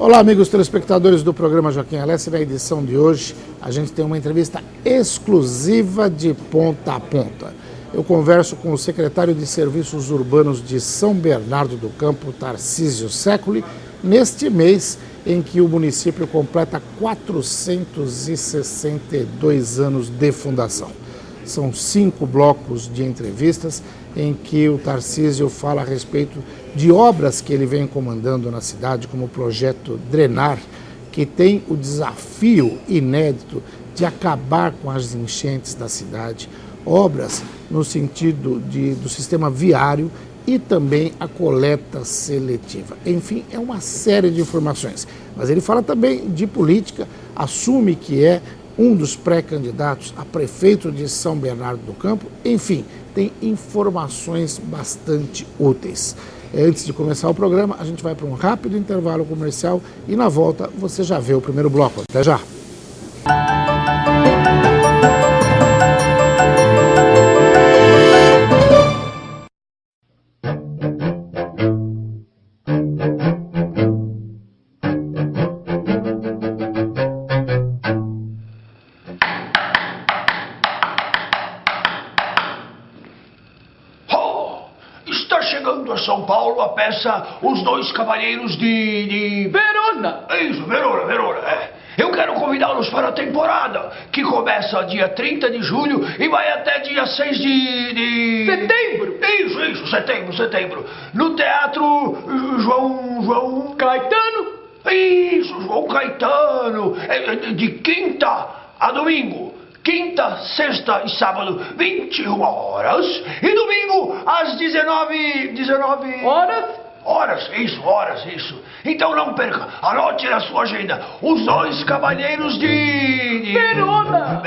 Olá, amigos telespectadores do programa Joaquim Alessi. Na edição de hoje, a gente tem uma entrevista exclusiva de ponta a ponta. Eu converso com o secretário de Serviços Urbanos de São Bernardo do Campo, Tarcísio Secoli, neste mês em que o município completa 462 anos de fundação. São 5 blocos de entrevistas em que o Tarcísio fala a respeito de obras que ele vem comandando na cidade, como o projeto Drenar, que tem o desafio inédito de acabar com as enchentes da cidade, obras no sentido do sistema viário e também a coleta seletiva. Enfim, é uma série de informações. Mas ele fala também de política, assume que é um dos pré-candidatos a prefeito de São Bernardo do Campo. Enfim, tem informações bastante úteis. Antes de começar o programa, a gente vai para um rápido intervalo comercial e na volta você já vê o primeiro bloco. Até já! São Paulo, a peça Os Dois Cavalheiros de Verona! Isso, Verona, é. Eu quero convidá-los para a temporada, que começa dia 30 de julho e vai até dia 6 de... Setembro! Isso, setembro. No Teatro João... Caetano! Isso, João Caetano. De quinta a domingo. Quinta, sexta e sábado, 21 horas. E domingo, às 19 Horas? Isso. Então não perca, anote na sua agenda, Os Dois Cavalheiros de... Verona!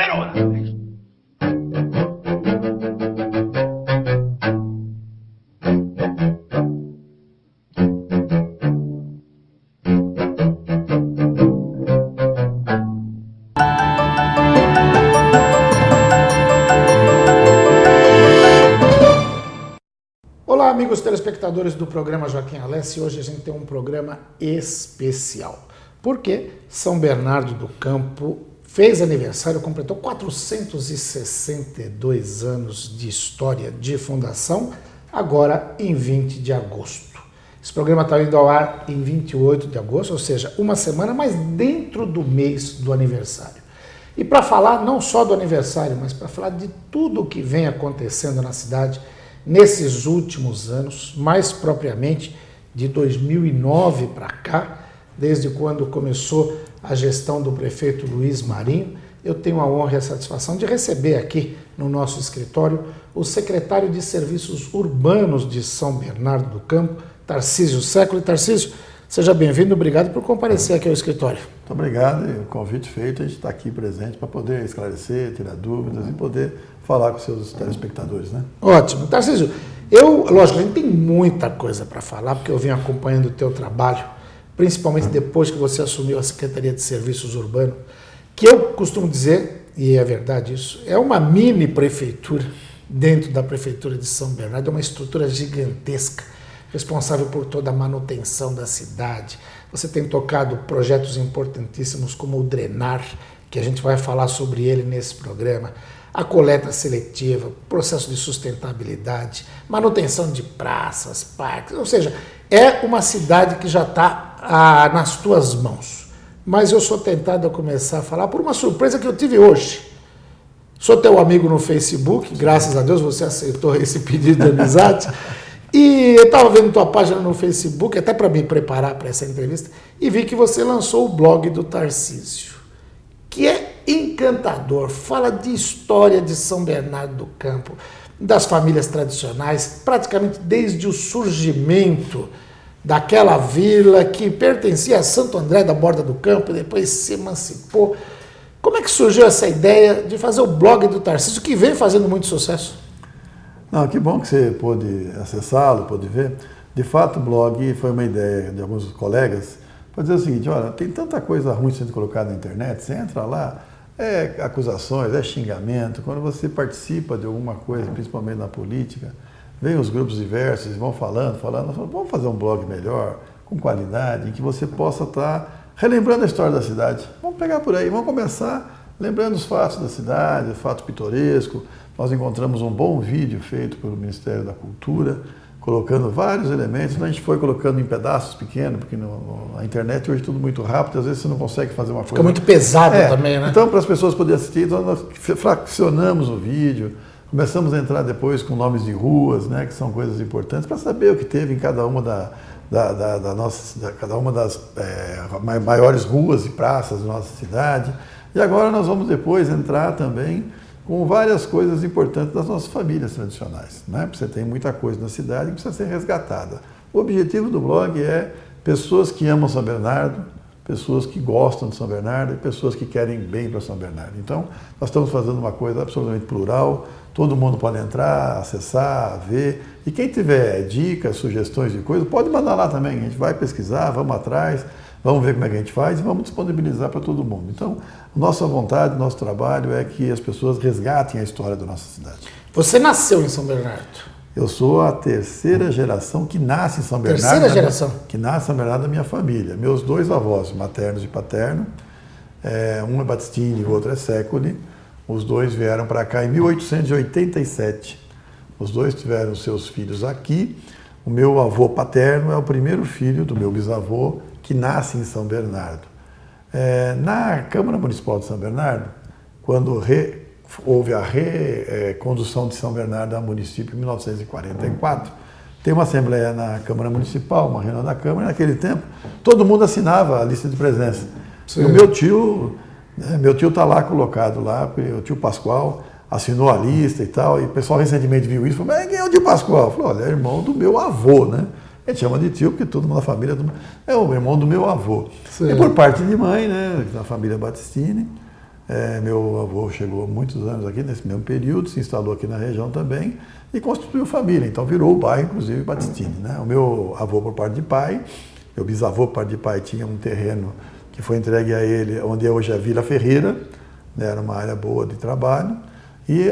Olá, amigos telespectadores do programa Joaquim Alessi. Hoje a gente tem um programa especial, porque São Bernardo do Campo fez aniversário, completou 462 anos de história de fundação, agora em 20 de agosto. Esse programa está indo ao ar em 28 de agosto, ou seja, uma semana, mas dentro do mês do aniversário. E para falar não só do aniversário, mas para falar de tudo o que vem acontecendo na cidade nesses últimos anos, mais propriamente de 2009 para cá, desde quando começou a gestão do prefeito Luiz Marinho, eu tenho a honra e a satisfação de receber aqui no nosso escritório o secretário de Serviços Urbanos de São Bernardo do Campo, Tarcísio Secoli. Tarcísio, seja bem-vindo, obrigado por comparecer aqui ao escritório. Muito obrigado, e o convite feito, a gente está aqui presente para poder esclarecer, tirar dúvidas e poder falar com os seus telespectadores, né? Ótimo. Tarcísio, lógico, a gente tem muita coisa para falar, porque eu venho acompanhando o teu trabalho, principalmente depois que você assumiu a Secretaria de Serviços Urbanos, que eu costumo dizer, e é verdade isso, é uma mini prefeitura dentro da Prefeitura de São Bernardo, é uma estrutura gigantesca, responsável por toda a manutenção da cidade. Você tem tocado projetos importantíssimos como o Drenar, que a gente vai falar sobre ele nesse programa, a coleta seletiva, processo de sustentabilidade, manutenção de praças, parques, ou seja, é uma cidade que já está nas tuas mãos. Mas eu sou tentado a começar a falar por uma surpresa que eu tive hoje. Sou teu amigo no Facebook, graças a Deus você aceitou esse pedido de amizade. E eu estava vendo tua página no Facebook, até para me preparar para essa entrevista, e vi que você lançou o blog do Tarcísio, que é encantador, fala de história de São Bernardo do Campo, das famílias tradicionais, praticamente desde o surgimento daquela vila que pertencia a Santo André da Borda do Campo, depois se emancipou. Como é que surgiu essa ideia de fazer o blog do Tarcísio, que vem fazendo muito sucesso? Não, que bom que você pôde acessá-lo, pôde ver. De fato, o blog foi uma ideia de alguns colegas para dizer o seguinte: olha, tem tanta coisa ruim sendo colocada na internet, você entra lá, é acusações, é xingamento. Quando você participa de alguma coisa, principalmente na política, vem os grupos diversos, vão falando, vamos fazer um blog melhor, com qualidade, em que você possa estar relembrando a história da cidade. Vamos pegar por aí, vamos começar lembrando os fatos da cidade, fato pitoresco. Nós encontramos um bom vídeo feito pelo Ministério da Cultura, colocando vários elementos. A gente foi colocando em pedaços pequenos, porque na internet hoje é tudo muito rápido, às vezes você não consegue fazer uma coisa... Fica muito pesado também, né? Então, para as pessoas poderem assistir, então nós fraccionamos o vídeo, começamos a entrar depois com nomes de ruas, né, que são coisas importantes, para saber o que teve em cada uma cada uma das maiores ruas e praças da nossa cidade. E agora nós vamos depois entrar também com várias coisas importantes das nossas famílias tradicionais, né? Porque você tem muita coisa na cidade que precisa ser resgatada. O objetivo do blog é pessoas que amam São Bernardo, pessoas que gostam de São Bernardo e pessoas que querem bem para São Bernardo. Então, nós estamos fazendo uma coisa absolutamente plural, todo mundo pode entrar, acessar, ver. E quem tiver dicas, sugestões de coisas, pode mandar lá também. A gente vai pesquisar, vamos atrás, vamos ver como é que a gente faz e vamos disponibilizar para todo mundo. Então, nossa vontade, nosso trabalho é que as pessoas resgatem a história da nossa cidade. Você nasceu em São Bernardo? Eu sou a terceira geração que nasce em São Bernardo. Terceira geração? Que nasce em São Bernardo da minha família. Meus dois avós, maternos e paterno, um é Battistini e o outro é Secoli. Os dois vieram para cá em 1887. Os dois tiveram seus filhos aqui. O meu avô paterno é o primeiro filho do meu bisavô que nasce em São Bernardo. Na Câmara Municipal de São Bernardo, quando houve a recondução de São Bernardo ao município em 1944, tem uma assembleia na Câmara Municipal, uma reunião da Câmara, e naquele tempo todo mundo assinava a lista de presença. Sim. E o meu tio está lá colocado lá, porque o tio Pascoal assinou a lista e tal, e o pessoal recentemente viu isso e falou, mas quem é o tio Pascoal? Falou, olha, é irmão do meu avô, né? A gente chama de tio, porque todo mundo na família é o irmão do meu avô. Sim. E por parte de mãe, né, da família Battistini, meu avô chegou há muitos anos aqui, nesse mesmo período, se instalou aqui na região também e constituiu família. Então virou o bairro, inclusive, Battistini, né? O meu avô por parte de pai, meu bisavô por parte de pai tinha um terreno que foi entregue a ele, onde é hoje a Vila Ferreira, né, era uma área boa de trabalho. E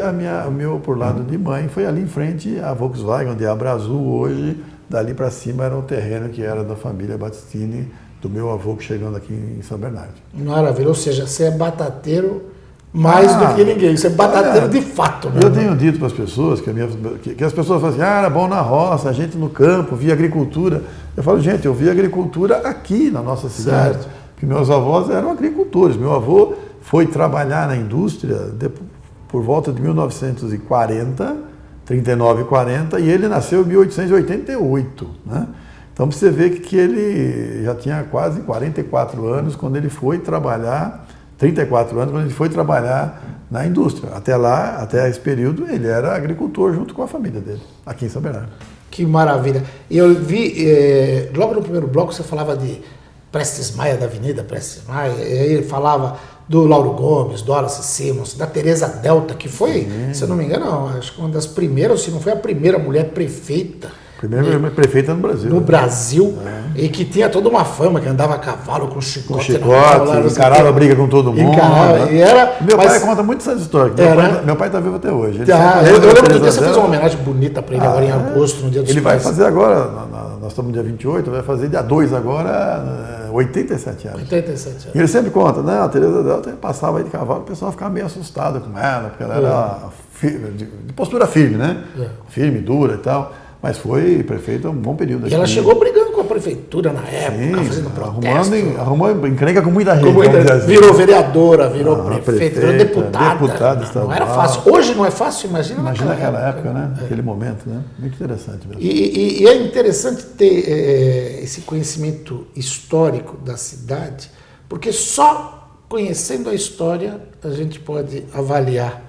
o meu, por lado de mãe, foi ali em frente à Volkswagen, onde é a Brasil hoje. Dali para cima era um terreno que era da família Battistini, do meu avô chegando aqui em São Bernardo. Maravilha, ou seja, você é batateiro mais do que ninguém, você é batateiro de fato. Né? Eu tenho dito para as pessoas, que as pessoas falam assim, era bom na roça, a gente no campo, via agricultura. Eu falo, gente, eu vi agricultura aqui na nossa cidade, certo. Porque meus avós eram agricultores. Meu avô foi trabalhar na indústria por volta de 1940, 39 e 40, e ele nasceu em 1888, né? Então você vê que ele já tinha quase 44 anos quando ele foi trabalhar, 34 anos quando ele foi trabalhar na indústria. Até lá, até esse período, ele era agricultor junto com a família dele, aqui em São Bernardo. Que maravilha. E eu vi, logo no primeiro bloco você falava de Prestes Maia, da Avenida Prestes Maia, e aí ele falava do Lauro Gomes, do Wallace Simons, da Teresa Delta, que foi, se eu não me engano, acho que uma das primeiras, se não foi a primeira mulher prefeita. Primeira prefeita no Brasil. No Brasil, e que tinha toda uma fama, que andava a cavalo com chicote. Com chicote, encarava a briga com todo mundo. Encarava, e era, meu pai conta muito essa história. Meu pai está vivo até hoje. Eu lembro que você fez uma homenagem bonita para ele agora em agosto, no dia dos Ele vai fazer agora, nós estamos no dia 28, vai fazer dia 2 agora, 87 anos. 87 anos. E ele sempre conta, né? A Teresa Delta passava aí de cavalo, o pessoal ficava meio assustado com ela, porque ela era de postura firme, né? Firme, dura e tal. Mas foi prefeita um bom período. E ela chegou brigando com a prefeitura na época, fazendo protesto. Arrumou encrenca com muita gente. Virou vereadora, virou prefeita, virou deputada. Não era fácil. Hoje não é fácil, imagina naquela época, né? Naquele momento, né? Muito interessante mesmo. E é interessante ter esse conhecimento histórico da cidade, porque só conhecendo a história a gente pode avaliar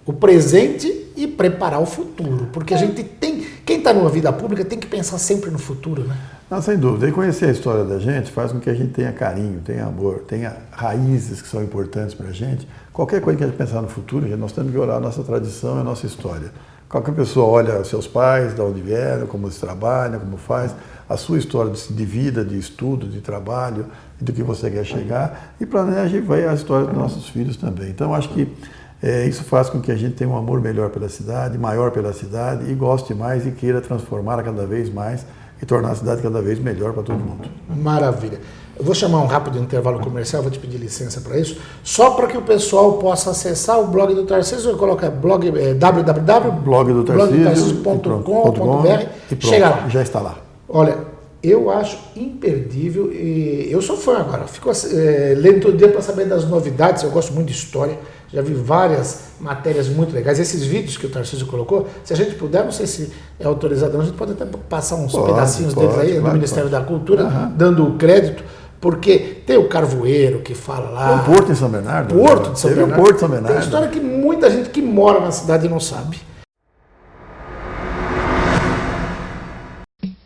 o presente e preparar o futuro, porque a gente tem, quem está numa vida pública tem que pensar sempre no futuro, né? Não, sem dúvida. E conhecer a história da gente faz com que a gente tenha carinho, tenha amor, tenha raízes que são importantes para a gente. Qualquer coisa que a gente pensar no futuro, nós temos que olhar a nossa tradição e a nossa história. Qualquer pessoa olha os seus pais, de onde vieram, como eles trabalham, como faz, a sua história de vida, de estudo, de trabalho, do que você quer chegar, e planeja e vai a história dos nossos filhos também. Então, acho que isso faz com que a gente tenha um amor melhor pela cidade, maior pela cidade, e goste mais e queira transformá-la cada vez mais e tornar a cidade cada vez melhor para todo mundo. Maravilha. Eu vou chamar um rápido intervalo comercial, vou te pedir licença para isso, só para que o pessoal possa acessar o blog do Tarcísio, coloca blog www.blogdotarcísio.com.br e chega lá. Já está lá. Olha, eu acho imperdível e eu sou fã agora, fico lendo todo dia para saber das novidades, eu gosto muito de história, já vi várias matérias muito legais. Esses vídeos que o Tarcísio colocou, se a gente puder, não sei se é autorizado, a gente pode até passar uns pedacinhos deles aí, do Ministério da Cultura, dando crédito, porque tem o Carvoeiro que fala lá. Tem o Porto em São Bernardo. Porto de São Bernardo. Porto de São Bernardo. Tem história que muita gente que mora na cidade não sabe.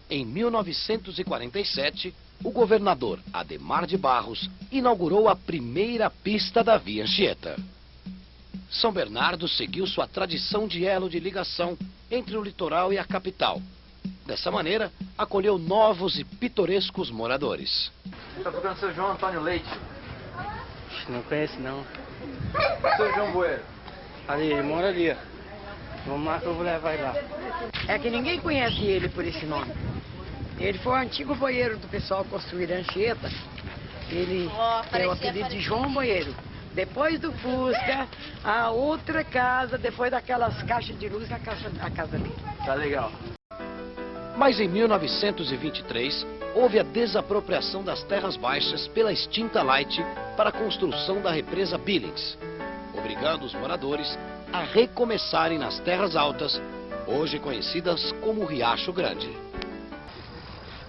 Em 1947, o governador Adhemar de Barros inaugurou a primeira pista da Via Anchieta. São Bernardo seguiu sua tradição de elo de ligação entre o litoral e a capital. Dessa maneira, acolheu novos e pitorescos moradores. Está procurando o seu João Antônio Leite? Não conheço não. O seu João Bueiro? Ali, ele mora ali. Vamos lá que eu vou levar ele lá. É que ninguém conhece ele por esse nome. Ele foi o antigo boieiro do pessoal construir a Anchieta. Ele tem o apelido de João Boieiro. Depois do Fusca, a outra casa, depois daquelas caixas de luz, a casa dele. Tá legal. Mas em 1923, houve a desapropriação das terras baixas pela extinta Light para a construção da represa Billings, obrigando os moradores a recomeçarem nas terras altas, hoje conhecidas como Riacho Grande.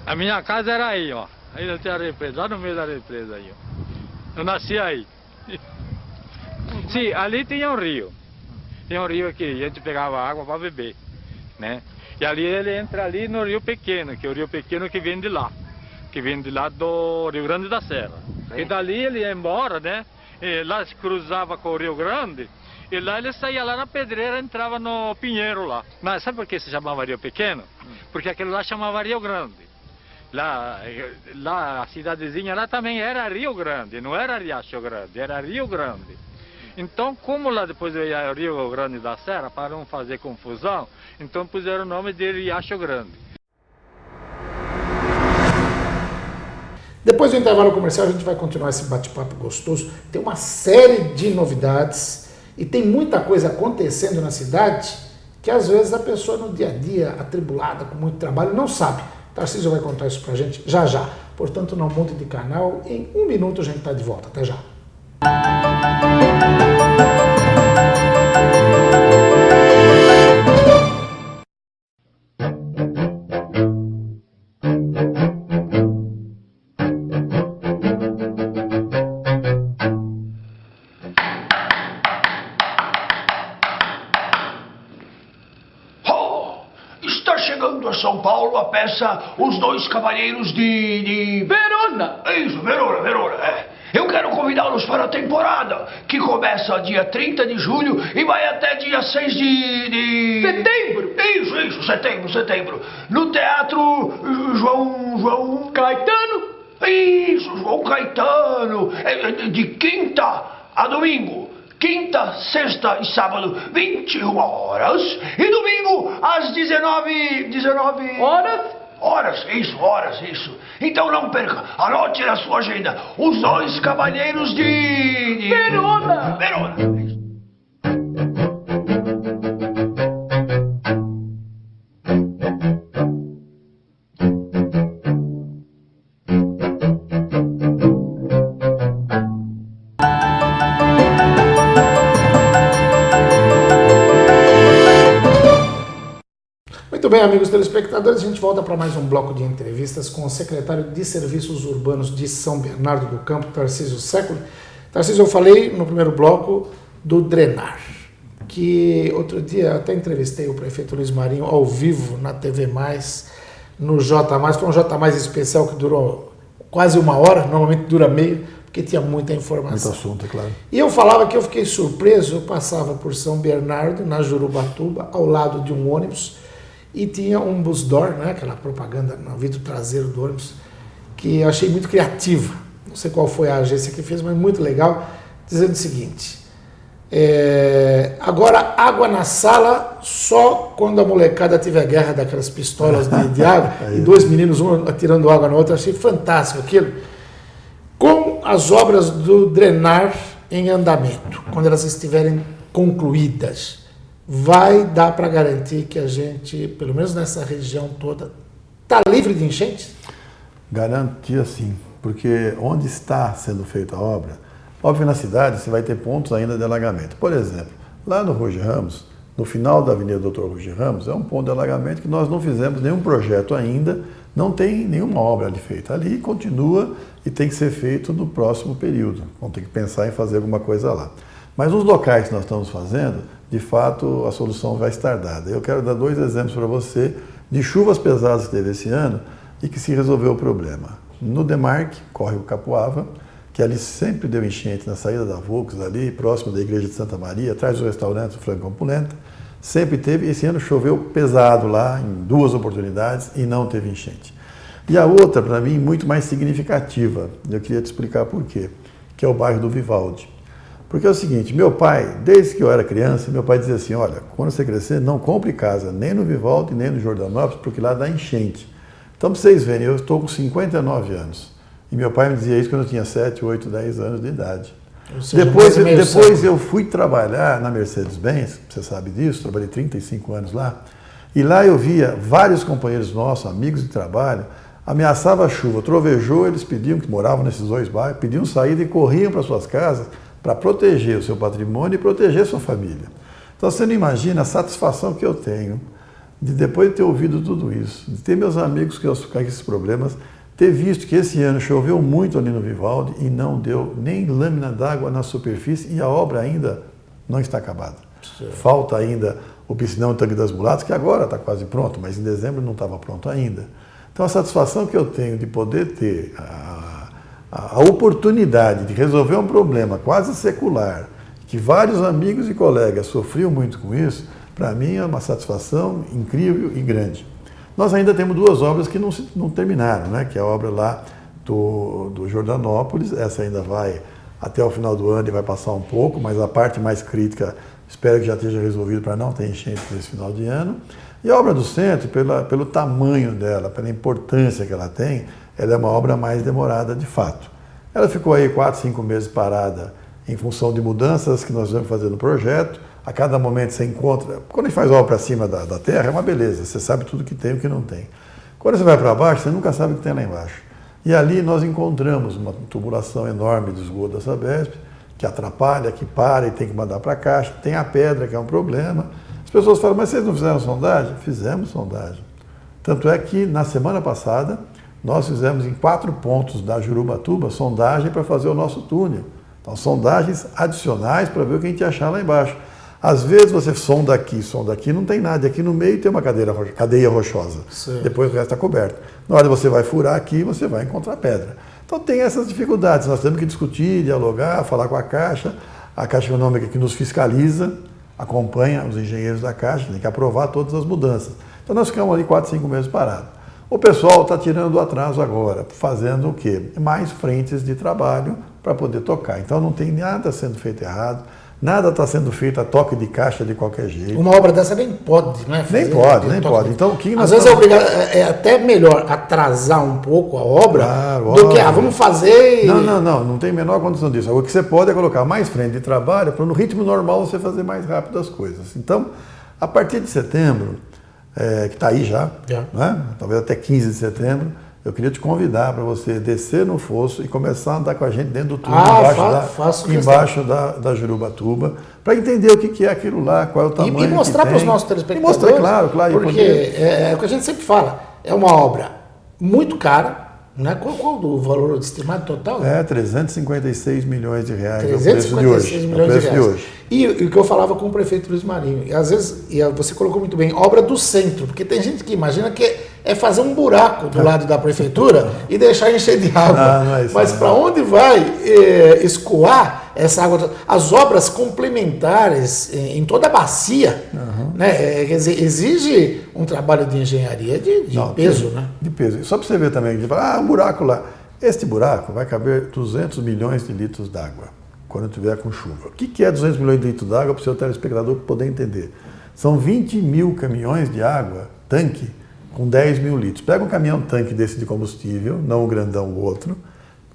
A minha casa era aí, ó. Aí não tinha a represa, lá no meio da represa aí, ó. Eu nasci aí. Sim, ali tinha um rio. Tinha um rio aqui, a gente pegava água para beber, né? E ali ele entra ali no Rio Pequeno, que é o Rio Pequeno que vem de lá do Rio Grande da Serra. E dali ele ia embora, né? E lá se cruzava com o Rio Grande, e lá ele saía lá na pedreira, entrava no Pinheiro lá. Mas sabe por que se chamava Rio Pequeno? Porque aquele lá chamava Rio Grande. Lá a cidadezinha lá também era Rio Grande, não era Riacho Grande, era Rio Grande. Então, como lá depois veio o Rio Grande da Serra, para não fazer confusão, então puseram o nome de Riacho Grande. Depois do intervalo comercial, a gente vai continuar esse bate-papo gostoso. Tem uma série de novidades e tem muita coisa acontecendo na cidade que às vezes a pessoa no dia a dia, atribulada, com muito trabalho, não sabe. Tarcísio vai contar isso pra gente já já. Portanto, não mude de canal. Em 1 minuto a gente está de volta. Até já. Está chegando a São Paulo a peça Os Dois Cavalheiros de... Verona! Isso, Verona, é. Eu quero convidá-los para a temporada, que começa dia 30 de julho e vai até dia 6 de... Setembro! Isso, setembro. No Teatro João... Caetano! Isso, João Caetano. De quinta a domingo. Quinta, sexta e sábado, 21 horas. E domingo, às 19... Horas? Isso. Então não perca, anote na sua agenda, Os Dois Cavalheiros de... Verona! Isso. Muito bem, amigos telespectadores, a gente volta para mais um bloco de entrevistas com o secretário de Serviços Urbanos de São Bernardo do Campo, Tarcísio Século. Tarcísio, eu falei no primeiro bloco do drenar, que outro dia eu até entrevistei o prefeito Luiz Marinho ao vivo na TV+, no J+, foi um J+ especial que durou quase 1 hora, normalmente dura meio, porque tinha muita informação. Muito assunto, é claro. E eu falava que eu fiquei surpreso, eu passava por São Bernardo, na Jurubatuba, ao lado de um ônibus, e tinha um bus door, né, aquela propaganda no vidro traseiro do ônibus, que eu achei muito criativa. Não sei qual foi a agência que fez, mas muito legal, dizendo o seguinte: Agora, água na sala só quando a molecada tiver guerra daquelas pistolas de água e dois meninos, um atirando água no outro. Achei fantástico aquilo. Com as obras do drenar em andamento, quando elas estiverem concluídas, vai dar para garantir que a gente, pelo menos nessa região toda, está livre de enchentes? Garantia sim, porque onde está sendo feita a obra, óbvio, na cidade você vai ter pontos ainda de alagamento. Por exemplo, lá no Ruge Ramos, no final da Avenida Doutor Ruge Ramos, é um ponto de alagamento que nós não fizemos nenhum projeto ainda, não tem nenhuma obra ali feita. Ali continua e tem que ser feito no próximo período. Vamos ter que pensar em fazer alguma coisa lá. Mas nos locais que nós estamos fazendo, de fato, a solução vai estar dada. Eu quero dar 2 exemplos para você de chuvas pesadas que teve esse ano e que se resolveu o problema. No Demarque, córrego Capuava, que ali sempre deu enchente na saída da Volks, ali próximo da igreja de Santa Maria, atrás do restaurante Franco Ampulenta, sempre teve. Esse ano choveu pesado lá, em 2 oportunidades, e não teve enchente. E a outra, para mim, muito mais significativa, eu queria te explicar por quê, que é o bairro do Vivaldi. Porque é o seguinte, meu pai, desde que eu era criança, meu pai dizia assim, olha, quando você crescer, não compre casa nem no Vivaldi, nem no Jordanópolis, porque lá dá enchente. Então, para vocês verem, eu estou com 59 anos. E meu pai me dizia isso quando eu tinha 7, 8, 10 anos de idade. Depois eu fui trabalhar na Mercedes-Benz, você sabe disso, trabalhei 35 anos lá, e lá eu via vários companheiros nossos, amigos de trabalho, ameaçava a chuva, trovejou, eles pediam, que moravam nesses 2 bairros, pediam saída e corriam para suas casas para proteger o seu patrimônio e proteger a sua família. Então você não imagina a satisfação que eu tenho de, depois de ter ouvido tudo isso, de ter meus amigos que com esses problemas, ter visto que esse ano choveu muito ali no Vivaldi e não deu nem lâmina d'água na superfície e a obra ainda não está acabada. Sim. Falta ainda o piscinão e tanque das mulatas, que agora está quase pronto, mas em dezembro não estava pronto ainda. Então a satisfação que eu tenho de poder ter a oportunidade de resolver um problema quase secular, que vários amigos e colegas sofriam muito com isso, para mim é uma satisfação incrível e grande. Nós ainda temos 2 obras que não terminaram, né? Que é a obra lá do Jordanópolis, essa ainda vai até o final do ano e vai passar um pouco, mas a parte mais crítica espero que já esteja resolvida para não ter enchente nesse final de ano. E a obra do centro, pelo tamanho dela, pela importância que ela tem, ela é uma obra mais demorada de fato. Ela ficou aí 4, 5 meses parada em função de mudanças que nós vamos fazer no projeto. A cada momento você encontra... Quando a gente faz obra para cima da terra, é uma beleza. Você sabe tudo que tem e o que não tem. Quando você vai para baixo, você nunca sabe o que tem lá embaixo. E ali nós encontramos uma tubulação enorme de esgoto da Sabesp, que atrapalha, que para e tem que mandar para a caixa. Tem a pedra, que é um problema. As pessoas falam, mas vocês não fizeram sondagem? Fizemos sondagem. Tanto é que, na semana passada, nós fizemos em 4 pontos da Jurubatuba sondagem para fazer o nosso túnel. Então, sondagens adicionais para ver o que a gente achar lá embaixo. Às vezes você sonda aqui, não tem nada. Aqui no meio tem uma cadeia rochosa. Sim. Depois o resto está coberto. Na hora que você vai furar aqui, você vai encontrar pedra. Então tem essas dificuldades. Nós temos que discutir, dialogar, falar com a Caixa Econômica que nos fiscaliza, acompanha os engenheiros da Caixa, tem que aprovar todas as mudanças. Então nós ficamos ali 4, 5 meses parados. O pessoal está tirando o atraso agora, fazendo o quê? Mais frentes de trabalho para poder tocar. Então não tem nada sendo feito errado. Nada está sendo feito a toque de caixa de qualquer jeito. Uma obra dessa nem pode, né? Nem pode. Então, o que às vezes é até melhor atrasar um pouco a obra do que, vamos fazer... Não tem a menor condição disso. O que você pode é colocar mais frente de trabalho para no ritmo normal você fazer mais rápido as coisas. Então, a partir de setembro, que está aí já, né? Talvez até 15 de setembro, eu queria te convidar para você descer no fosso e começar a andar com a gente dentro do túnel, embaixo da Jurubatuba, para entender o que é aquilo lá, qual é o tamanho e mostrar para os nossos telespectadores. E mostrar, claro. Porque é o que a gente sempre fala, é uma obra muito cara, né? Qual o valor estimado total? 356 milhões de reais. 356 milhões de reais. E o que eu falava com o prefeito Luiz Marinho, e às vezes, você colocou muito bem, obra do centro, porque tem gente que imagina que é fazer um buraco do lado da prefeitura e deixar encher de água. Não é isso, mas para onde vai escoar essa água? As obras complementares em toda a bacia, né? Quer dizer, exige um trabalho de engenharia de peso, né? De peso. Só para você ver também, um buraco lá. Este buraco vai caber 200 milhões de litros d'água. quando tiver com chuva. O que é 200 milhões de litros d'água para o seu telespectador poder entender? São 20 mil caminhões de água, tanque, com 10 mil litros. Pega um caminhão tanque desse de combustível, não o grandão, o outro,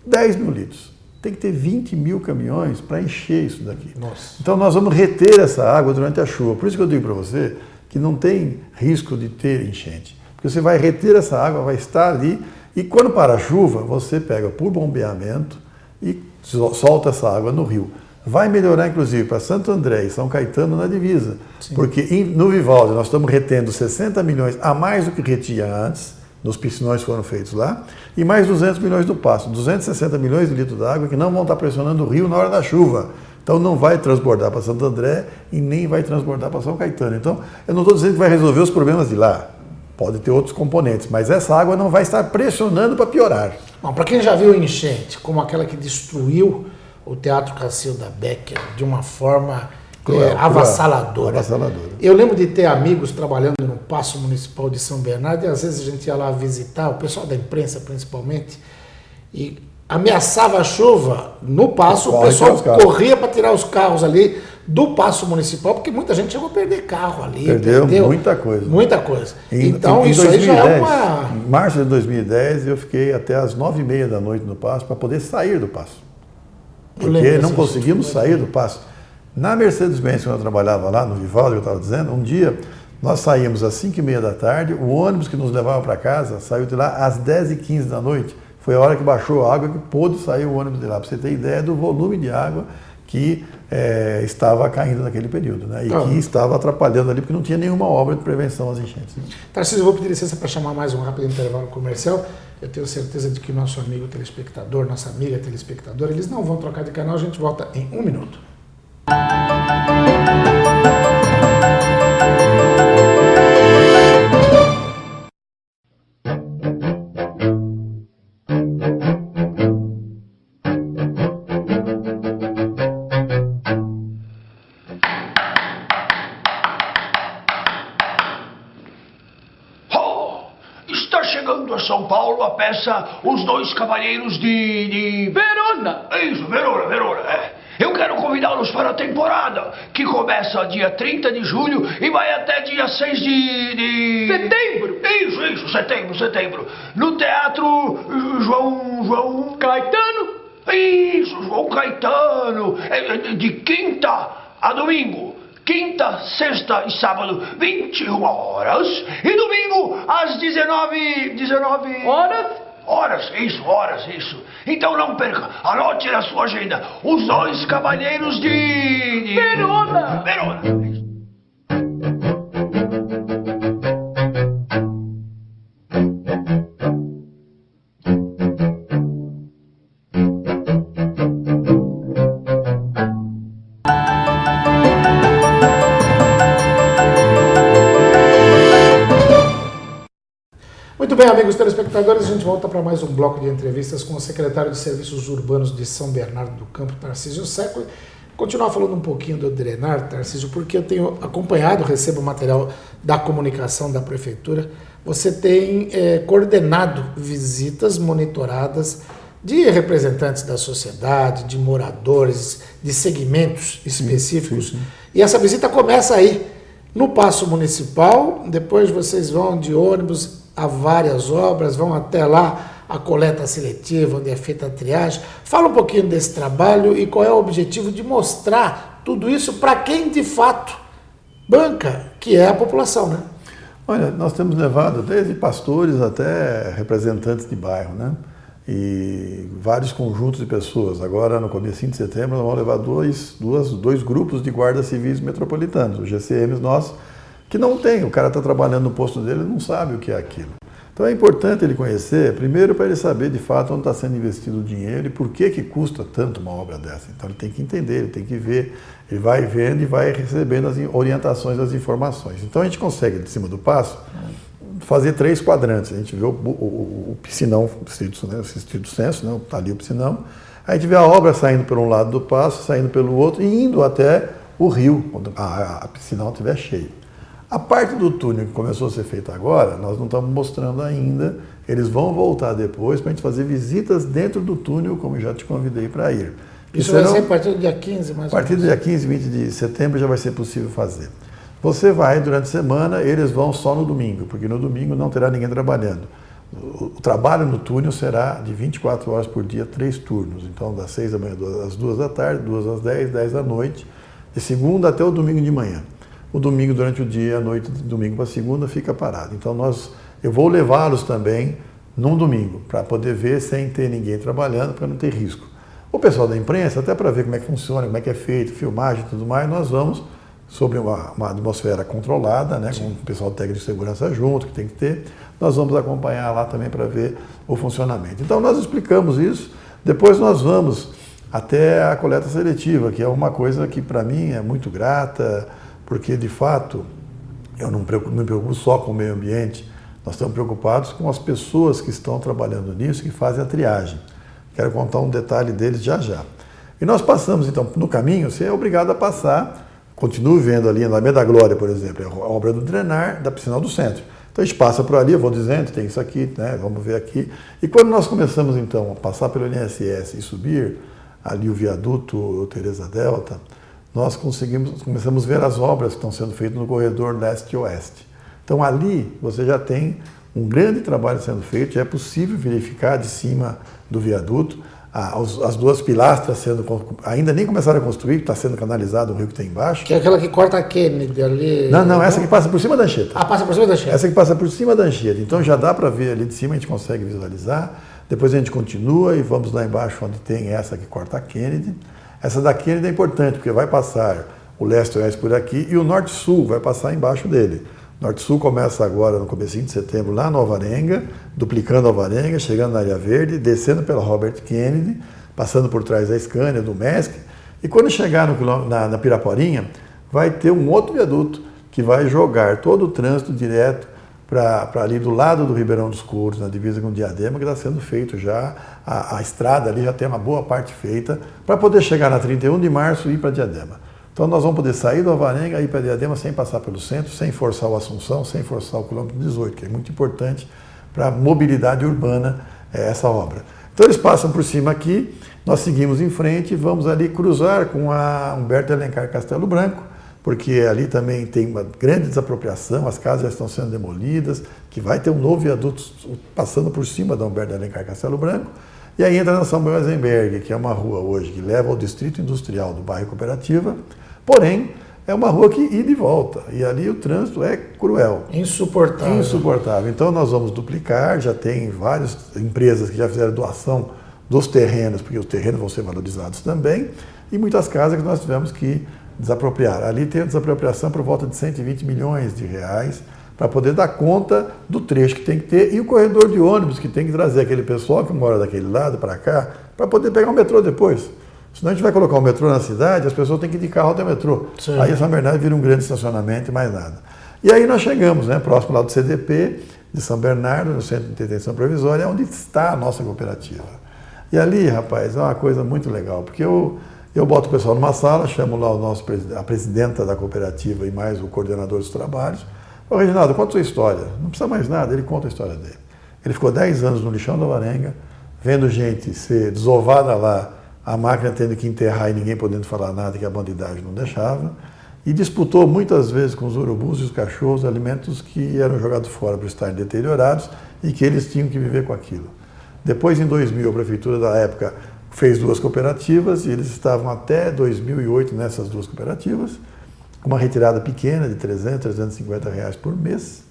10 mil litros. Tem que ter 20 mil caminhões para encher isso daqui. Nossa. Então nós vamos reter essa água durante a chuva. Por isso que eu digo para você que não tem risco de ter enchente. Porque você vai reter essa água, vai estar ali, e quando para a chuva, você pega por bombeamento e solta essa água no rio. Vai melhorar, inclusive, para Santo André e São Caetano na divisa. Sim. Porque no Vivaldi nós estamos retendo 60 milhões a mais do que retinha antes, nos piscinões foram feitos lá, e mais 200 milhões do Passo. 260 milhões de litros d'água que não vão estar pressionando o rio na hora da chuva. Então não vai transbordar para Santo André e nem vai transbordar para São Caetano. Então eu não estou dizendo que vai resolver os problemas de lá. Pode ter outros componentes, mas essa água não vai estar pressionando para piorar. Bom, para quem já viu enchente, como aquela que destruiu o Teatro Cacilda Becker de uma forma avassaladora. Eu lembro de ter amigos trabalhando no Paço Municipal de São Bernardo e às vezes a gente ia lá visitar, o pessoal da imprensa principalmente, e ameaçava a chuva no Paço, o pessoal corria para tirar os carros ali do Paço Municipal, porque muita gente chegou a perder carro ali. Perdeu muita coisa. Muita coisa. Então isso 2010, aí já é uma... Em março de 2010 eu fiquei até as 9h30 da noite no Paço para poder sair do Paço. Porque não conseguimos sair do Paço. Na Mercedes-Benz, quando eu trabalhava lá no Vivaldi, eu estava dizendo, um dia nós saímos às 5h30 da tarde, o ônibus que nos levava para casa saiu de lá às 10h15 da noite. Foi a hora que baixou a água que pôde sair o ônibus de lá, para você ter ideia do volume de água que estava caindo naquele período, né? E que estava atrapalhando ali, porque não tinha nenhuma obra de prevenção às enchentes. Tarcísio, eu vou pedir licença para chamar mais um rápido intervalo comercial. Eu tenho certeza de que nosso amigo telespectador, nossa amiga telespectadora, eles não vão trocar de canal, a gente volta em 1 minuto. São Paulo a peça Os Dois Cavalheiros de... Verona! Isso, Verona. Eu quero convidá-los para a temporada, que começa dia 30 de julho e vai até dia 6 de... Setembro! Isso, setembro. No Teatro João... Caetano! Isso, João Caetano. De quinta a domingo. Quinta, sexta e sábado, 21 horas. E domingo, às 19 horas. Isso. Então não perca, anote na sua agenda, Os Dois Cavalheiros de... Verona! Muito bem, amigos telespectadores, a gente volta para mais um bloco de entrevistas com o secretário de Serviços Urbanos de São Bernardo do Campo, Tarcísio Secoli. Continuar falando um pouquinho do drenar, Tarcísio, porque eu tenho acompanhado, recebo material da comunicação da Prefeitura. Você tem coordenado visitas monitoradas de representantes da sociedade, de moradores, de segmentos específicos. Sim. E essa visita começa aí, no Paço Municipal, depois vocês vão de ônibus a várias obras, vão até lá a coleta seletiva, onde é feita a triagem. Fala um pouquinho desse trabalho e qual é o objetivo de mostrar tudo isso para quem de fato banca, que é a população, né? Olha, nós temos levado desde pastores até representantes de bairro, né? E vários conjuntos de pessoas. Agora, no comecinho de setembro, nós vamos levar dois grupos de guardas civis metropolitanos, os GCMs nossos, que não tem, o cara está trabalhando no posto dele, não sabe o que é aquilo. Então é importante ele conhecer, primeiro para ele saber de fato onde está sendo investido o dinheiro e por que custa tanto uma obra dessa. Então ele tem que entender, ele tem que ver, ele vai vendo e vai recebendo as orientações, as informações. Então a gente consegue, de cima do passo, fazer 3 quadrantes. A gente vê o piscinão, o estrito senso, né? Está ali o piscinão. Aí a gente vê a obra saindo por um lado do passo, saindo pelo outro e indo até o rio, quando a piscinão estiver cheia. A parte do túnel que começou a ser feita agora, nós não estamos mostrando ainda. Eles vão voltar depois para a gente fazer visitas dentro do túnel, como eu já te convidei para ir. Isso vai ser a partir do dia 15, mais A partir do dia 15, 20 de setembro já vai ser possível fazer. Você vai durante a semana, eles vão só no domingo, porque no domingo não terá ninguém trabalhando. O trabalho no túnel será de 24 horas por dia, 3 turnos. Então, das 6 da manhã às 2 da tarde, 2 às 10, 10 da noite, de segunda até o domingo de manhã. O domingo durante o dia, a noite, de domingo para segunda, fica parado. Então, eu vou levá-los também num domingo, para poder ver sem ter ninguém trabalhando, para não ter risco. O pessoal da imprensa, até para ver como é que funciona, como é que é feito, filmagem e tudo mais, nós vamos sobre uma atmosfera controlada, né, com o pessoal técnico de segurança junto, que tem que ter, nós vamos acompanhar lá também para ver o funcionamento. Então, nós explicamos isso, depois nós vamos até a coleta seletiva, que é uma coisa que para mim é muito grata, porque de fato eu não me preocupo só com o meio ambiente, nós estamos preocupados com as pessoas que estão trabalhando nisso, que fazem a triagem. Quero contar um detalhe deles já já. E nós passamos, então, no caminho, você é obrigado a passar, continue vendo ali, na Alameda da Glória, por exemplo, é a obra do drenar da Piscinal do Centro. Então a gente passa por ali, eu vou dizendo, tem isso aqui, né, vamos ver aqui. E quando nós começamos, então, a passar pelo INSS e subir ali o viaduto Teresa Delta, nós começamos a ver as obras que estão sendo feitas no corredor leste-oeste. Então ali você já tem um grande trabalho sendo feito, já é possível verificar de cima do viaduto as 2 pilastras ainda nem começaram a construir, está sendo canalizado o rio que tem embaixo. Que é aquela que corta a Kennedy ali. Não, essa que passa por cima da Anchieta. Ah, passa por cima da Anchieta. Essa que passa por cima da Anchieta. Então já dá para ver ali de cima, a gente consegue visualizar. Depois a gente continua e vamos lá embaixo onde tem essa que corta a Kennedy. Essa da Kennedy é importante, porque vai passar o leste-oeste por aqui e o norte-sul vai passar embaixo dele. Norte-Sul começa agora no comecinho de setembro lá no Alvarenga, duplicando Alvarenga, chegando na Área Verde, descendo pela Robert Kennedy, passando por trás da Scania, do MESC, e quando chegar na Piraporinha, vai ter um outro viaduto que vai jogar todo o trânsito direto para ali do lado do Ribeirão dos Couros, na divisa com Diadema, que está sendo feito já, a estrada ali já tem uma boa parte feita, para poder chegar na 31 de março e ir para Diadema. Então nós vamos poder sair do Alvarenga e ir para Diadema sem passar pelo centro, sem forçar o Assunção, sem forçar o quilômetro 18, que é muito importante para a mobilidade urbana essa obra. Então eles passam por cima aqui, nós seguimos em frente e vamos ali cruzar com a Humberto Alencar Castelo Branco, porque ali também tem uma grande desapropriação, as casas já estão sendo demolidas, que vai ter um novo viaduto passando por cima da Humberto Alencar Castelo Branco, e aí entra na Samuel Eisenberg, que é uma rua hoje que leva ao distrito industrial do bairro Cooperativa, porém é uma rua que ida e volta, e ali o trânsito é cruel. Insuportável. Insuportável. Então nós vamos duplicar, já tem várias empresas que já fizeram doação dos terrenos, porque os terrenos vão ser valorizados também, e muitas casas que nós tivemos que desapropriar. Ali tem a desapropriação por volta de 120 milhões de reais, para poder dar conta do trecho que tem que ter, e o corredor de ônibus que tem que trazer aquele pessoal que mora daquele lado para cá, para poder pegar o metrô depois. Senão a gente vai colocar o metrô na cidade, as pessoas têm que ir de carro até o metrô. Sim. Aí essa verdade vira um grande estacionamento e mais nada. E aí nós chegamos, né, próximo lá do CDP, de São Bernardo, no Centro de Detenção Provisória, onde está a nossa cooperativa. E ali, rapaz, é uma coisa muito legal, porque eu boto o pessoal numa sala, chamo lá a presidenta da cooperativa e mais o coordenador dos trabalhos. Ô, Reginaldo, conta a sua história. Não precisa mais nada, ele conta a história dele. Ele ficou 10 anos no lixão da Alvarenga, vendo gente ser desovada lá, a máquina tendo que enterrar e ninguém podendo falar nada, que a bandidagem não deixava, e disputou muitas vezes com os urubus e os cachorros alimentos que eram jogados fora por estarem deteriorados e que eles tinham que viver com aquilo. Depois, em 2000, a prefeitura da época fez 2 cooperativas e eles estavam até 2008 nessas 2 cooperativas, com uma retirada pequena de 300, 350 reais por mês.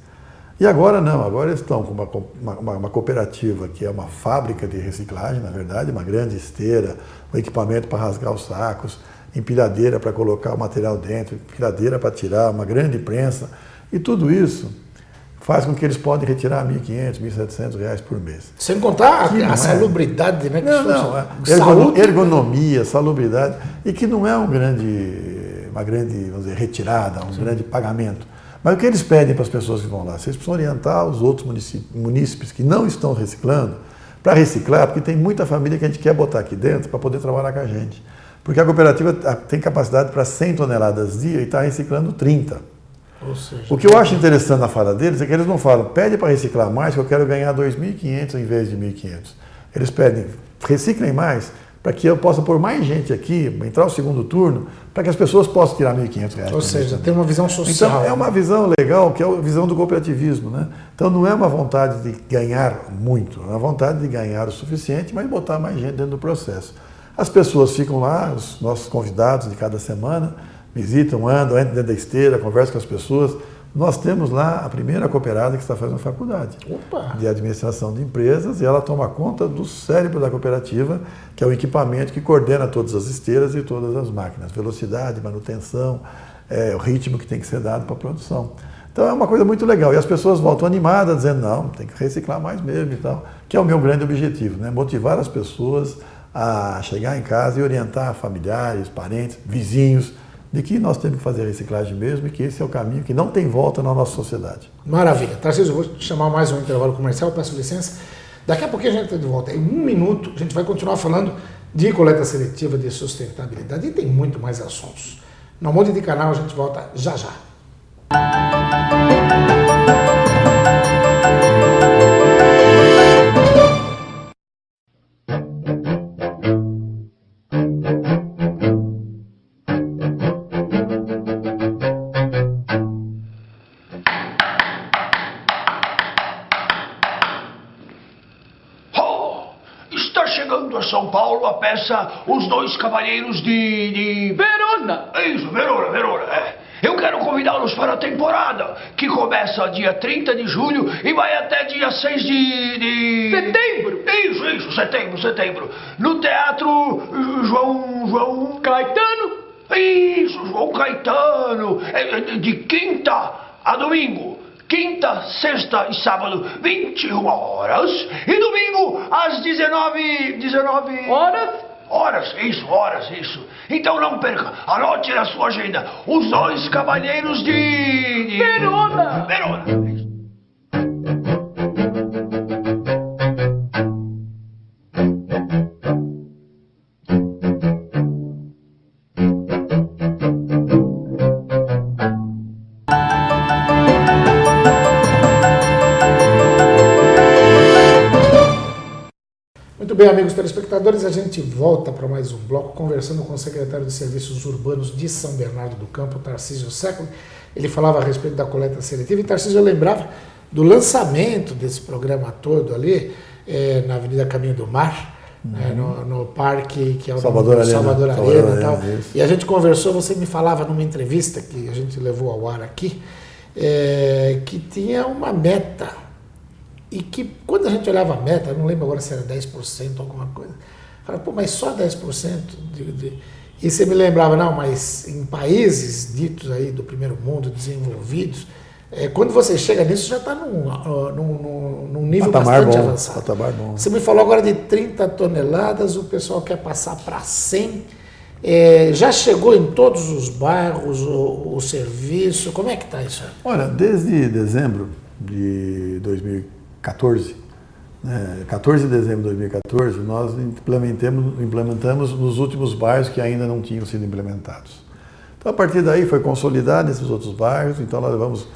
E agora não, agora eles estão com uma cooperativa que é uma fábrica de reciclagem, na verdade, uma grande esteira, um equipamento para rasgar os sacos, empilhadeira para colocar o material dentro, empilhadeira para tirar, uma grande prensa. E tudo isso faz com que eles podem retirar R$ 1.500, R$ 1.700 reais por mês. Sem contar a salubridade, né? Ergonomia, salubridade, e que não é uma grande, vamos dizer, retirada, um grande pagamento. Mas o que eles pedem para as pessoas que vão lá? Vocês precisam orientar os outros munícipes que não estão reciclando para reciclar, porque tem muita família que a gente quer botar aqui dentro para poder trabalhar com a gente. Porque a cooperativa tem capacidade para 100 toneladas dia e está reciclando 30. Ou seja, o que eu acho interessante na fala deles é que eles não falam, pede para reciclar mais que eu quero ganhar 2.500 em vez de 1.500. Eles pedem, reciclem mais, para que eu possa pôr mais gente aqui, entrar o segundo turno, para que as pessoas possam tirar R$ 1.500. Ou seja, tem uma visão social. Então, é uma visão legal, que é a visão do cooperativismo, né? Então, não é uma vontade de ganhar muito, é uma vontade de ganhar o suficiente, mas botar mais gente dentro do processo. As pessoas ficam lá, os nossos convidados de cada semana, visitam, andam, entram dentro da esteira, conversam com as pessoas. Nós temos lá a primeira cooperada que está fazendo faculdade de administração de empresas, e ela toma conta do cérebro da cooperativa, que é o equipamento que coordena todas as esteiras e todas as máquinas, velocidade, manutenção, o ritmo que tem que ser dado para a produção. Então é uma coisa muito legal, e as pessoas voltam animadas, dizendo, não, tem que reciclar mais mesmo e tal, que é o meu grande objetivo, né? Motivar as pessoas a chegar em casa e orientar familiares, parentes, vizinhos, de que nós temos que fazer reciclagem mesmo e que esse é o caminho que não tem volta na nossa sociedade. Maravilha. Tarcísio, eu vou te chamar mais um intervalo comercial, peço licença. Daqui a pouquinho a gente está de volta. Em 1 minuto a gente vai continuar falando de coleta seletiva, de sustentabilidade e tem muito mais assuntos. Não mude de canal, a gente volta já já. São Paulo a peça Os Dois Cavalheiros de... Verona! Isso, Verona, é. Eu quero convidá-los para a temporada, que começa dia 30 de julho e vai até dia 6 de... Setembro! Isso, setembro. No Teatro João... Caetano! Isso, João Caetano. De quinta a domingo. Quinta, sexta e sábado, 21 horas. E domingo, às 19 Horas? Isso. Então não perca, anote na sua agenda, Os Dois Cavalheiros de... Verona! Muito bem, amigos telespectadores, a gente volta para mais um bloco conversando com o secretário de Serviços Urbanos de São Bernardo do Campo, Tarcísio Século. Ele falava a respeito da coleta seletiva e, Tarcísio, eu lembrava do lançamento desse programa todo ali, na Avenida Caminho do Mar, no parque que é o Salvador Arena e tal. E a gente conversou, você me falava numa entrevista que a gente levou ao ar aqui, que tinha uma meta. E que quando a gente olhava a meta, eu não lembro agora se era 10% ou alguma coisa, falava, pô, mas só 10%? E você me lembrava, não, mas em países ditos aí do primeiro mundo, desenvolvidos, quando você chega nisso já está num nível bastante avançado. Patamar bom. Você me falou agora de 30 toneladas, o pessoal quer passar para 100. Já chegou em todos os bairros o serviço? Como é que está isso aí? Olha, desde dezembro de 2014, 14 de dezembro de 2014, nós implementamos nos últimos bairros que ainda não tinham sido implementados. Então, a partir daí, foi consolidado nesses outros bairros, então nós levamos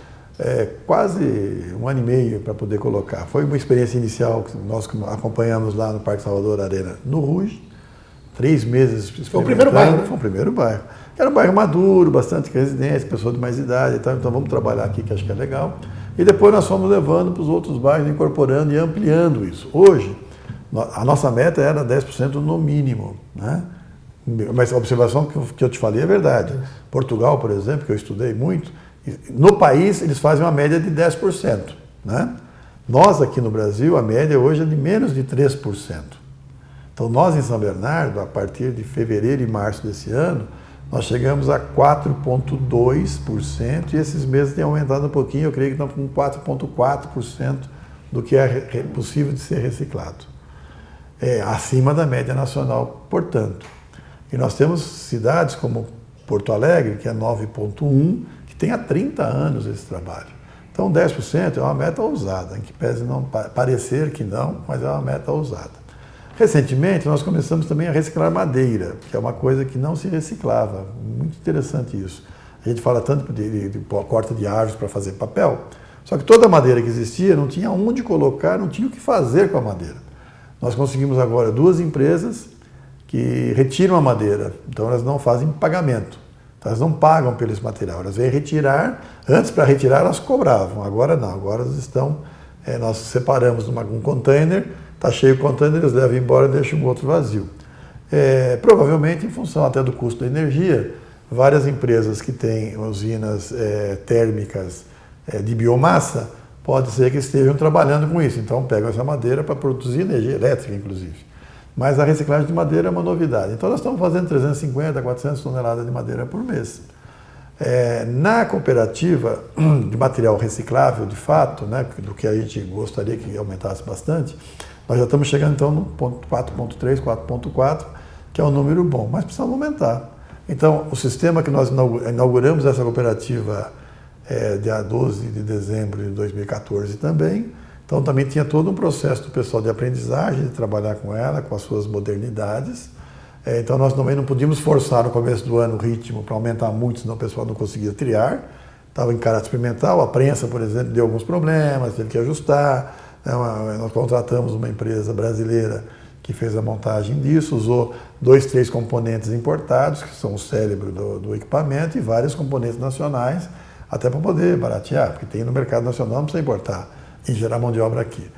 quase 1 ano e meio para poder colocar. Foi uma experiência inicial que nós acompanhamos lá no Parque Salvador Arena, no Ruge, 3 meses experimentando. Foi o primeiro bairro, né? Foi o primeiro bairro. Era um bairro maduro, bastante residência, pessoas de mais idade e tal, então vamos trabalhar aqui, que acho que é legal. E depois nós fomos levando para os outros bairros, incorporando e ampliando isso. Hoje, a nossa meta era 10% no mínimo, né? Mas a observação que eu te falei é verdade. Portugal, por exemplo, que eu estudei muito, no país eles fazem uma média de 10%, né? Nós aqui no Brasil, a média hoje é de menos de 3%. Então nós em São Bernardo, a partir de fevereiro e março desse ano, nós chegamos a 4,2% e esses meses têm aumentado um pouquinho, eu creio que estão com 4,4% do que é possível de ser reciclado. Acima da média nacional, portanto. E nós temos cidades como Porto Alegre, que é 9,1%, que tem há 30 anos esse trabalho. Então 10% é uma meta ousada, em que pese não parecer que não, mas é uma meta ousada. Recentemente, nós começamos também a reciclar madeira, que é uma coisa que não se reciclava. Muito interessante isso. A gente fala tanto de corte de árvores para fazer papel, só que toda a madeira que existia não tinha onde colocar, não tinha o que fazer com a madeira. Nós conseguimos agora 2 empresas que retiram a madeira. Então elas não fazem pagamento. Então, elas não pagam pelo esse material. Elas vêm retirar. Antes, para retirar, elas cobravam. Agora não. Agora elas estão... nós separamos um container, está cheio o container, eles levam embora e deixam o outro vazio. Provavelmente, em função até do custo da energia, várias empresas que têm usinas térmicas de biomassa, pode ser que estejam trabalhando com isso. Então, pegam essa madeira para produzir energia elétrica, inclusive. Mas a reciclagem de madeira é uma novidade. Então, nós estamos fazendo 350, 400 toneladas de madeira por mês. Na cooperativa de material reciclável, de fato, né, do que a gente gostaria que aumentasse bastante, nós já estamos chegando então no ponto 4.3, 4.4, que é um número bom, mas precisamos aumentar. Então, o sistema que nós inauguramos essa cooperativa dia 12 de dezembro de 2014 também, então também tinha todo um processo do pessoal de aprendizagem, de trabalhar com ela, com as suas modernidades. Então nós também não podíamos forçar no começo do ano o ritmo para aumentar muito, senão o pessoal não conseguia triar. Estava em caráter experimental, a prensa, por exemplo, deu alguns problemas, teve que ajustar. Nós contratamos uma empresa brasileira que fez a montagem disso, usou 2, 3 componentes importados, que são o cérebro do equipamento, e vários componentes nacionais, até para poder baratear, porque tem no mercado nacional, não precisa importar, e gerar mão de obra aqui.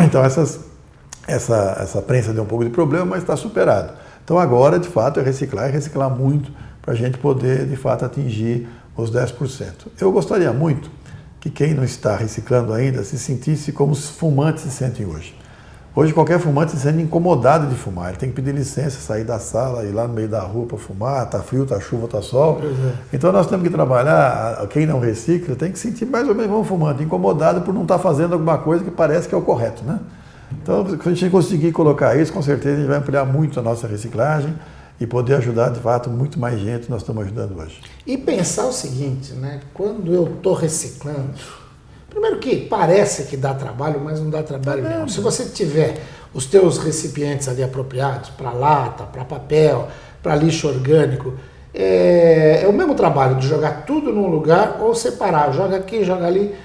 Então essa prensa deu um pouco de problema, mas está superado. Então agora, de fato, é reciclar muito, para a gente poder, de fato, atingir os 10%. Eu gostaria muito que quem não está reciclando ainda se sentisse como os fumantes se sentem hoje. Hoje qualquer fumante se sente incomodado de fumar, ele tem que pedir licença, sair da sala, ir lá no meio da rua para fumar, está frio, está chuva, está sol. Então nós temos que trabalhar, quem não recicla tem que sentir mais ou menos como um fumante, incomodado por não estar fazendo alguma coisa que parece que é o correto, né? Então, se a gente conseguir colocar isso, com certeza a gente vai ampliar muito a nossa reciclagem e poder ajudar, de fato, muito mais gente nós estamos ajudando hoje. E pensar o seguinte, né? Quando eu estou reciclando, primeiro que parece que dá trabalho, mas não dá trabalho nenhum. Se você tiver os teus recipientes ali apropriados para lata, para papel, para lixo orgânico, é o mesmo trabalho de jogar tudo num lugar ou separar. Joga aqui, joga ali,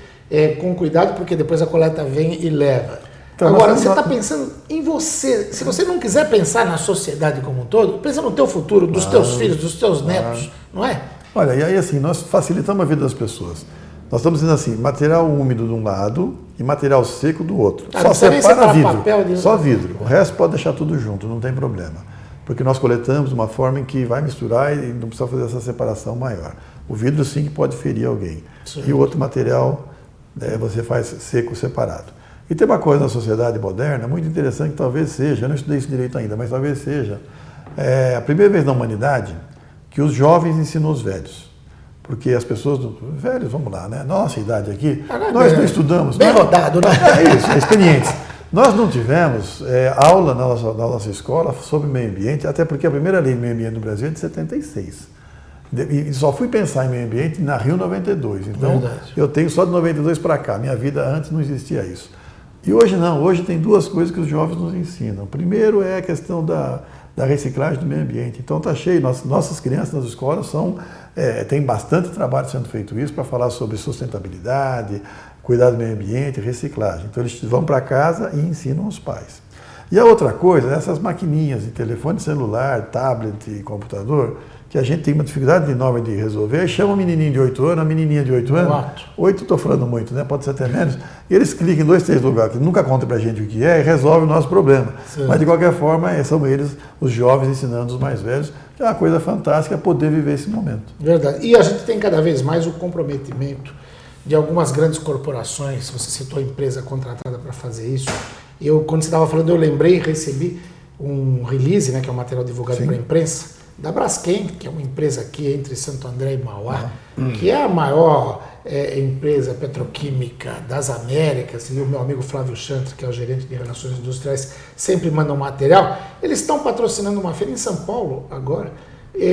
com cuidado, porque depois a coleta vem e leva. Então, agora, você está pensando em você. Se você não quiser pensar na sociedade como um todo, pensa no teu futuro, dos teus filhos, dos teus netos, não é? Olha, e aí assim, nós facilitamos a vida das pessoas. Nós estamos dizendo assim, material úmido de um lado e material seco do outro. Só separa vidro, só vidro. O resto pode deixar tudo junto, não tem problema. Porque nós coletamos de uma forma em que vai misturar e não precisa fazer essa separação maior. O vidro sim que pode ferir alguém. Sim. E o outro material você faz seco separado. E tem uma coisa na sociedade moderna muito interessante que talvez seja, eu não estudei isso direito ainda, mas talvez seja a primeira vez na humanidade que os jovens ensinam os velhos. Porque as pessoas, velhos, vamos lá, né? Na nossa idade aqui, nós não estudamos. Bem rodado, né? É isso, experientes. Nós não tivemos aula na nossa escola sobre meio ambiente, até porque a primeira lei de meio ambiente no Brasil é de 76. E só fui pensar em meio ambiente na Rio 92. Então, eu tenho só de 92 para cá. Minha vida antes não existia isso. E hoje não, hoje tem duas coisas que os jovens nos ensinam. Primeiro é a questão da reciclagem do meio ambiente. Então está cheio, nossas crianças nas escolas tem bastante trabalho sendo feito isso para falar sobre sustentabilidade, cuidar do meio ambiente, reciclagem. Então eles vão para casa e ensinam os pais. E a outra coisa, essas maquininhas de telefone celular, tablet e computador, que a gente tem uma dificuldade enorme de resolver, chama um menininho de 8 anos, a menininha de 8 anos, 8 estou falando muito, né? Pode ser até menos, e eles clicam em 2, 3 lugares, que nunca contam para a gente o que é, e resolve o nosso problema. Sim. Mas de qualquer forma, são eles, os jovens, ensinando os mais velhos, que é uma coisa fantástica poder viver esse momento. Verdade. E a gente tem cada vez mais o comprometimento de algumas grandes corporações, você citou a empresa contratada para fazer isso. Quando você estava falando, eu lembrei e recebi um release, né, que é um material divulgado para a imprensa, da Braskem, que é uma empresa aqui entre Santo André e Mauá, que é a maior empresa petroquímica das Américas, e o meu amigo Flávio Chantre, que é o gerente de relações industriais, sempre manda um material. Eles estão patrocinando uma feira em São Paulo agora,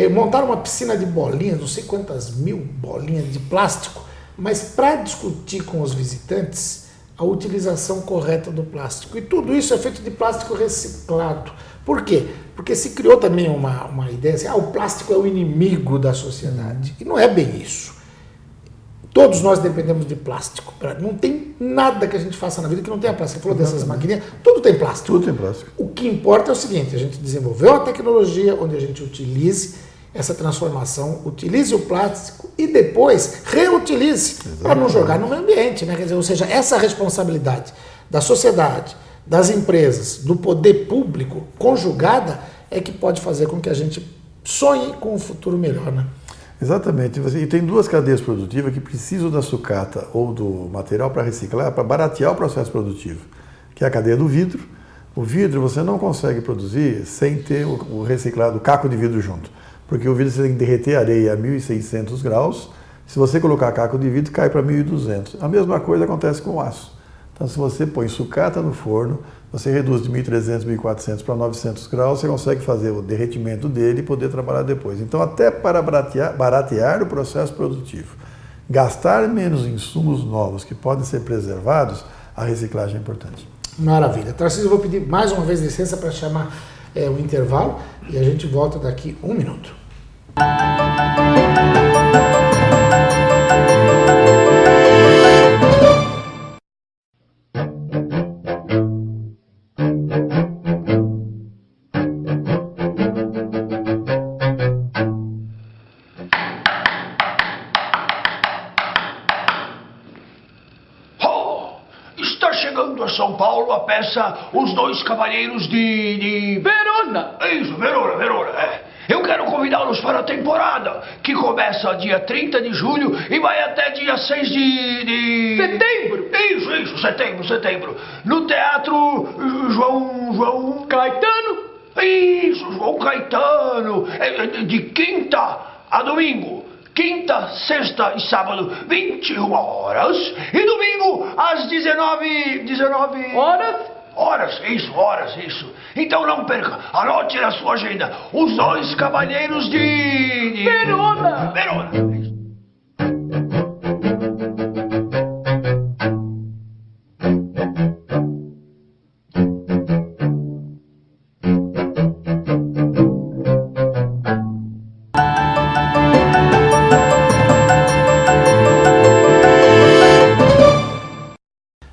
montaram uma piscina de bolinhas, não sei quantas mil bolinhas de plástico, mas para discutir com os visitantes a utilização correta do plástico. E tudo isso é feito de plástico reciclado. Por quê? Porque se criou também uma ideia assim, o plástico é o inimigo da sociedade. E não é bem isso. Todos nós dependemos de plástico. Não tem nada que a gente faça na vida que não tenha plástico. Você falou dessas maquininhas, tudo tem plástico. Tudo tem plástico. O que importa é o seguinte, a gente desenvolveu a tecnologia onde a gente utilize essa transformação, utilize o plástico e depois reutilize para não jogar no meio ambiente, né? Quer dizer, ou seja, essa responsabilidade da sociedade, das empresas, do poder público conjugada é que pode fazer com que a gente sonhe com um futuro melhor, né? Exatamente. E tem duas cadeias produtivas que precisam da sucata ou do material para reciclar, para baratear o processo produtivo, que é a cadeia do vidro. O vidro você não consegue produzir sem ter o reciclado, o caco de vidro junto, porque o vidro você tem que derreter areia a 1.600 graus, se você colocar caco de vidro cai para 1.200. A mesma coisa acontece com o aço. Então se você põe sucata no forno, você reduz de 1.300, 1.400 para 900 graus, você consegue fazer o derretimento dele e poder trabalhar depois. Então, até para baratear o processo produtivo, gastar menos insumos novos que podem ser preservados, a reciclagem é importante. Maravilha. Tarcísio, eu vou pedir mais uma vez licença para chamar o intervalo e a gente volta daqui 1 minuto. São Paulo a peça Os Dois Cavalheiros de... Verona! Isso, Verona, é. Eu quero convidá-los para a temporada, que começa dia 30 de julho e vai até dia 6 de... Setembro! Isso, setembro. No Teatro João... Caetano! Isso, João Caetano. De quinta a domingo. Quinta, sexta e sábado, 21 horas. E domingo, às 19 Horas? Isso. Então não perca, anote na sua agenda, Os Dois Cavalheiros de... Verona! Isso.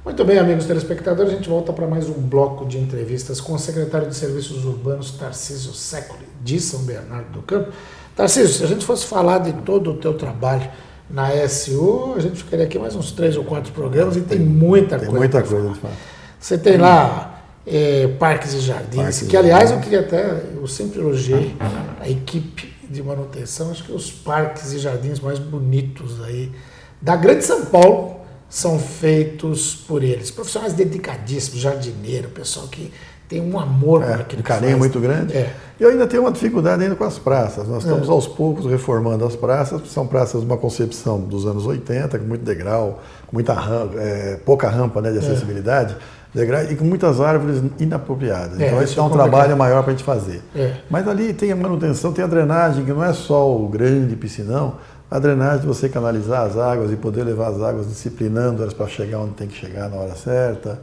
Muito bem, amigos telespectadores, a gente volta para mais um bloco de entrevistas com o secretário de Serviços Urbanos, Tarcísio Secoli, de São Bernardo do Campo. Tarcísio, se a gente fosse falar de todo o teu trabalho na SU, a gente ficaria aqui mais uns 3 ou 4 programas e tem muita coisa. Tem muita coisa, de fato. Você tem lá parques e jardins, que aliás eu queria eu sempre elogiei a equipe de manutenção, acho que os parques e jardins mais bonitos aí da Grande São Paulo são feitos por eles. Profissionais dedicadíssimos, jardineiro, pessoal que tem um amor por aquilo que faz. Um carinho muito grande. E eu ainda tenho uma dificuldade ainda com as praças. Nós estamos aos poucos reformando as praças, que são praças de uma concepção dos anos 80, com muito degrau, com muita pouca rampa, né, de acessibilidade, degrau, e com muitas árvores inapropriadas. Então esse é um trabalho maior para a gente fazer. Mas ali tem a manutenção, tem a drenagem, que não é só o grande piscinão, a drenagem de você canalizar as águas e poder levar as águas disciplinando elas para chegar onde tem que chegar na hora certa.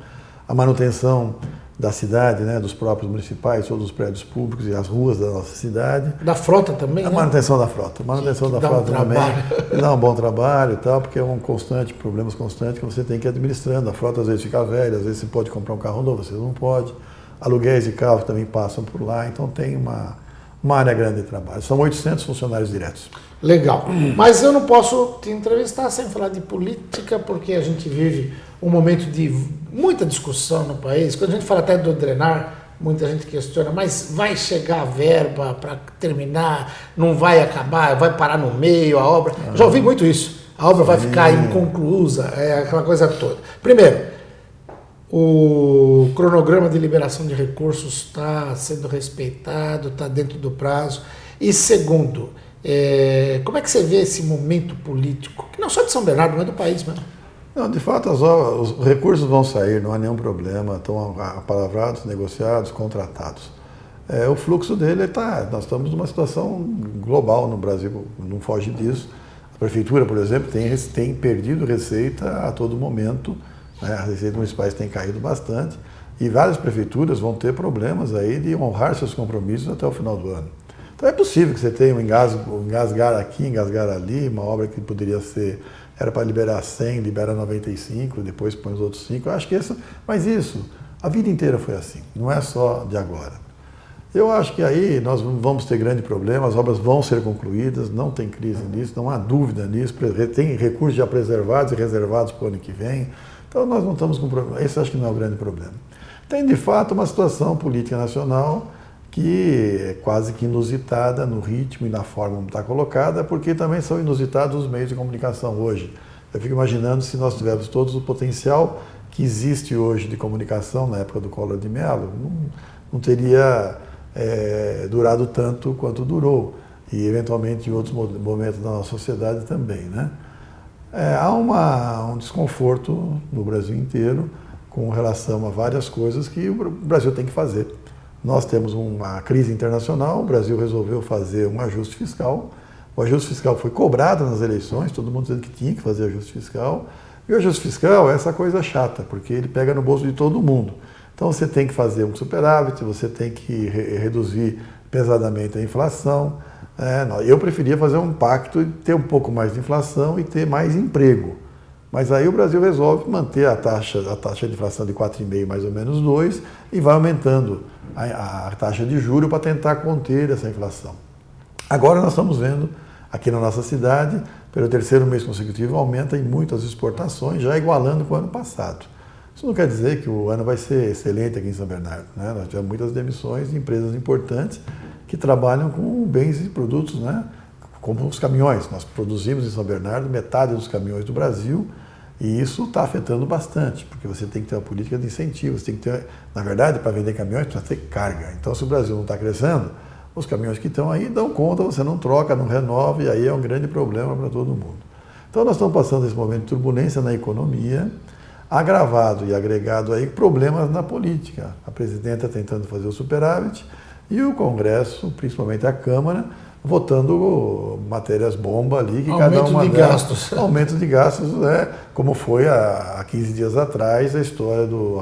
A manutenção da cidade, né, dos próprios municipais, todos os prédios públicos e as ruas da nossa cidade. Da frota também, a manutenção da frota. A manutenção da frota também dá um bom trabalho e tal, porque é problemas constantes que você tem que ir administrando. A frota às vezes fica velha, às vezes você pode comprar um carro novo, você não pode. Aluguéis de carros também passam por lá, então tem uma área grande de trabalho. São 800 funcionários diretos. Legal. Mas eu não posso te entrevistar sem falar de política, porque a gente vive um momento de muita discussão no país. Quando a gente fala até do drenar, muita gente questiona, mas vai chegar a verba para terminar, não vai acabar, vai parar no meio a obra. Já ouvi muito isso. A obra vai ficar inconclusa, aquela coisa toda. Primeiro, o cronograma de liberação de recursos está sendo respeitado, está dentro do prazo. E segundo, como é que você vê esse momento político, que não só de São Bernardo, mas do país mesmo? Não, de fato, os recursos vão sair, não há nenhum problema, estão apalavrados, negociados, contratados. O fluxo dele nós estamos numa situação global no Brasil, não foge disso. A Prefeitura, por exemplo, tem perdido receita a todo momento, né? As receitas municipais têm caído bastante e várias prefeituras vão ter problemas aí de honrar seus compromissos até o final do ano. Então é possível que você tenha um engasgar aqui, engasgar ali, uma obra que poderia ser era para liberar 100, libera 95, depois põe os outros 5. Eu acho que mas isso, a vida inteira foi assim, não é só de agora. Eu acho que aí nós vamos ter grande problema, as obras vão ser concluídas, não tem crise nisso, não há dúvida nisso, tem recursos já preservados e reservados para o ano que vem, então nós não estamos com problema, esse acho que não é o grande problema. Tem de fato uma situação política nacional que é quase que inusitada no ritmo e na forma como está colocada, porque também são inusitados os meios de comunicação hoje. Eu fico imaginando se nós tivéssemos todos o potencial que existe hoje de comunicação na época do Collor de Mello, não teria durado tanto quanto durou, e eventualmente em outros momentos da nossa sociedade também, né? Há um desconforto no Brasil inteiro com relação a várias coisas que o Brasil tem que fazer. Nós temos uma crise internacional, o Brasil resolveu fazer um ajuste fiscal, o ajuste fiscal foi cobrado nas eleições, todo mundo dizendo que tinha que fazer ajuste fiscal, e o ajuste fiscal é essa coisa chata, porque ele pega no bolso de todo mundo. Então você tem que fazer um superávit, você tem que reduzir pesadamente a inflação. Eu preferia fazer um pacto e ter um pouco mais de inflação e ter mais emprego. Mas aí o Brasil resolve manter a taxa de inflação de 4,5, mais ou menos 2, e vai aumentando a taxa de juros para tentar conter essa inflação. Agora nós estamos vendo, aqui na nossa cidade, pelo terceiro mês consecutivo, aumenta em muito as exportações, já igualando com o ano passado. Isso não quer dizer que o ano vai ser excelente aqui em São Bernardo, né? Nós tivemos muitas demissões de empresas importantes que trabalham com bens e produtos, né? Como os caminhões. Nós produzimos em São Bernardo metade dos caminhões do Brasil e isso está afetando bastante, porque você tem que ter uma política de incentivo, você tem que ter, na verdade, para vender caminhões precisa ter carga. Então, se o Brasil não está crescendo, os caminhões que estão aí dão conta, você não troca, não renova, e aí é um grande problema para todo mundo. Então, nós estamos passando esse momento de turbulência na economia, agravado e agregado aí problemas na política. A presidenta tentando fazer o superávit e o Congresso, principalmente a Câmara, votando matérias bomba ali, que aumento cada uma de delas, gastos. Aumento de gastos, como foi há 15 dias atrás a história do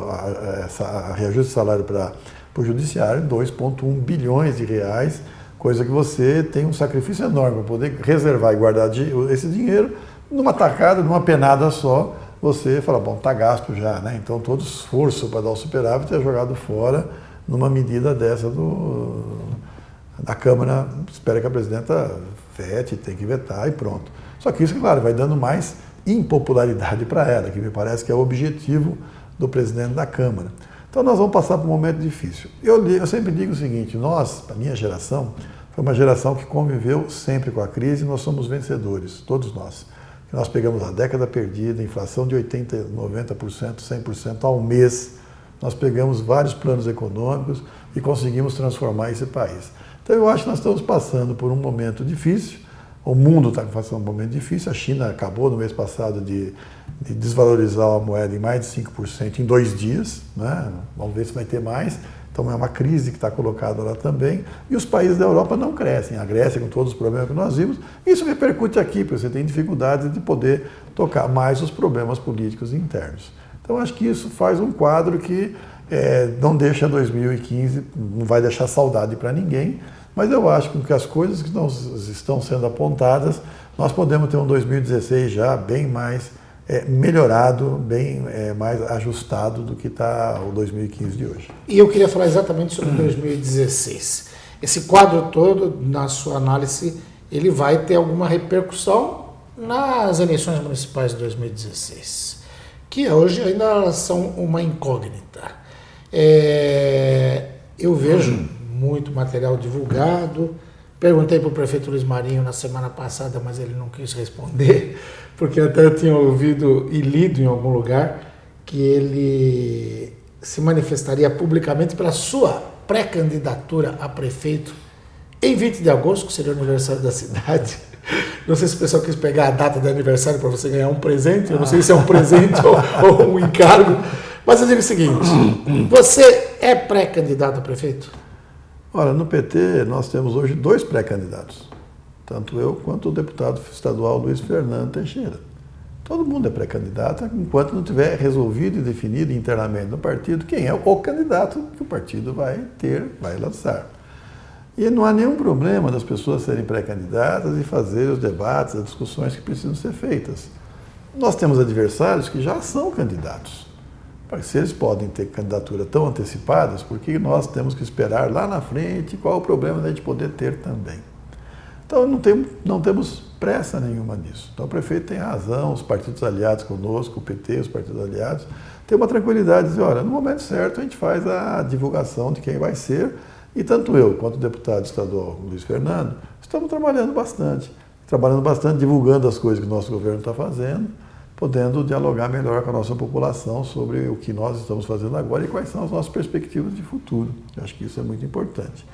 reajuste de salário para o judiciário, 2,1 bilhões de reais, coisa que você tem um sacrifício enorme para poder reservar e guardar esse dinheiro numa tacada, numa penada só. Você fala, bom, está gasto já, né? Então todo esforço para dar o superávit é jogado fora numa medida dessa da Câmara. Espera que a presidenta vete, tem que vetar e pronto. Só que isso, claro, vai dando mais impopularidade para ela, que me parece que é o objetivo do presidente da Câmara. Então nós vamos passar por um momento difícil. Eu sempre digo o seguinte, nós, a minha geração, foi uma geração que conviveu sempre com a crise e nós somos vencedores, todos nós. Nós pegamos a década perdida, inflação de 80%, 90%, 100% ao mês. Nós pegamos vários planos econômicos e conseguimos transformar esse país. Então eu acho que nós estamos passando por um momento difícil. O mundo está passando por um momento difícil. A China acabou no mês passado de desvalorizar a moeda em mais de 5% em 2 dias, né? Vamos ver se vai ter mais. Então é uma crise que está colocada lá também. E os países da Europa não crescem. A Grécia, com todos os problemas que nós vimos, isso repercute aqui, porque você tem dificuldade de poder tocar mais os problemas políticos internos. Então acho que isso faz um quadro que não deixa 2015, não vai deixar saudade para ninguém, mas eu acho que com as coisas que estão sendo apontadas, nós podemos ter um 2016 já bem mais melhorado, bem mais ajustado do que está o 2015 de hoje. E eu queria falar exatamente sobre 2016. Esse quadro todo, na sua análise, ele vai ter alguma repercussão nas eleições municipais de 2016, que hoje ainda são uma incógnita. Eu vejo muito material divulgado. Perguntei para o prefeito Luiz Marinho na semana passada, mas ele não quis responder, porque até eu tinha ouvido e lido em algum lugar que ele se manifestaria publicamente pela sua pré-candidatura a prefeito em 20 de agosto, que seria o aniversário da cidade. Não sei se o pessoal quis pegar a data de aniversário para você ganhar um presente, eu não sei se é um presente ou um encargo, mas eu digo o seguinte, você é pré-candidato a prefeito? Olha, no PT nós temos hoje 2 pré-candidatos, tanto eu quanto o deputado estadual Luiz Fernando Teixeira. Todo mundo é pré-candidato enquanto não tiver resolvido e definido internamente no partido quem é o candidato que o partido vai lançar. E não há nenhum problema das pessoas serem pré-candidatas e fazer os debates, as discussões que precisam ser feitas. Nós temos adversários que já são candidatos. Se eles podem ter candidatura tão antecipadas, por que nós temos que esperar lá na frente? Qual o problema da gente poder ter também? Então, não temos pressa nenhuma nisso. Então, o prefeito tem razão, os partidos aliados conosco, o PT, os partidos aliados, tem uma tranquilidade de dizer, olha, no momento certo a gente faz a divulgação de quem vai ser, e tanto eu quanto o deputado estadual Luiz Fernando, estamos trabalhando bastante, divulgando as coisas que o nosso governo está fazendo, podendo dialogar melhor com a nossa população sobre o que nós estamos fazendo agora e quais são as nossas perspectivas de futuro. Eu acho que isso é muito importante.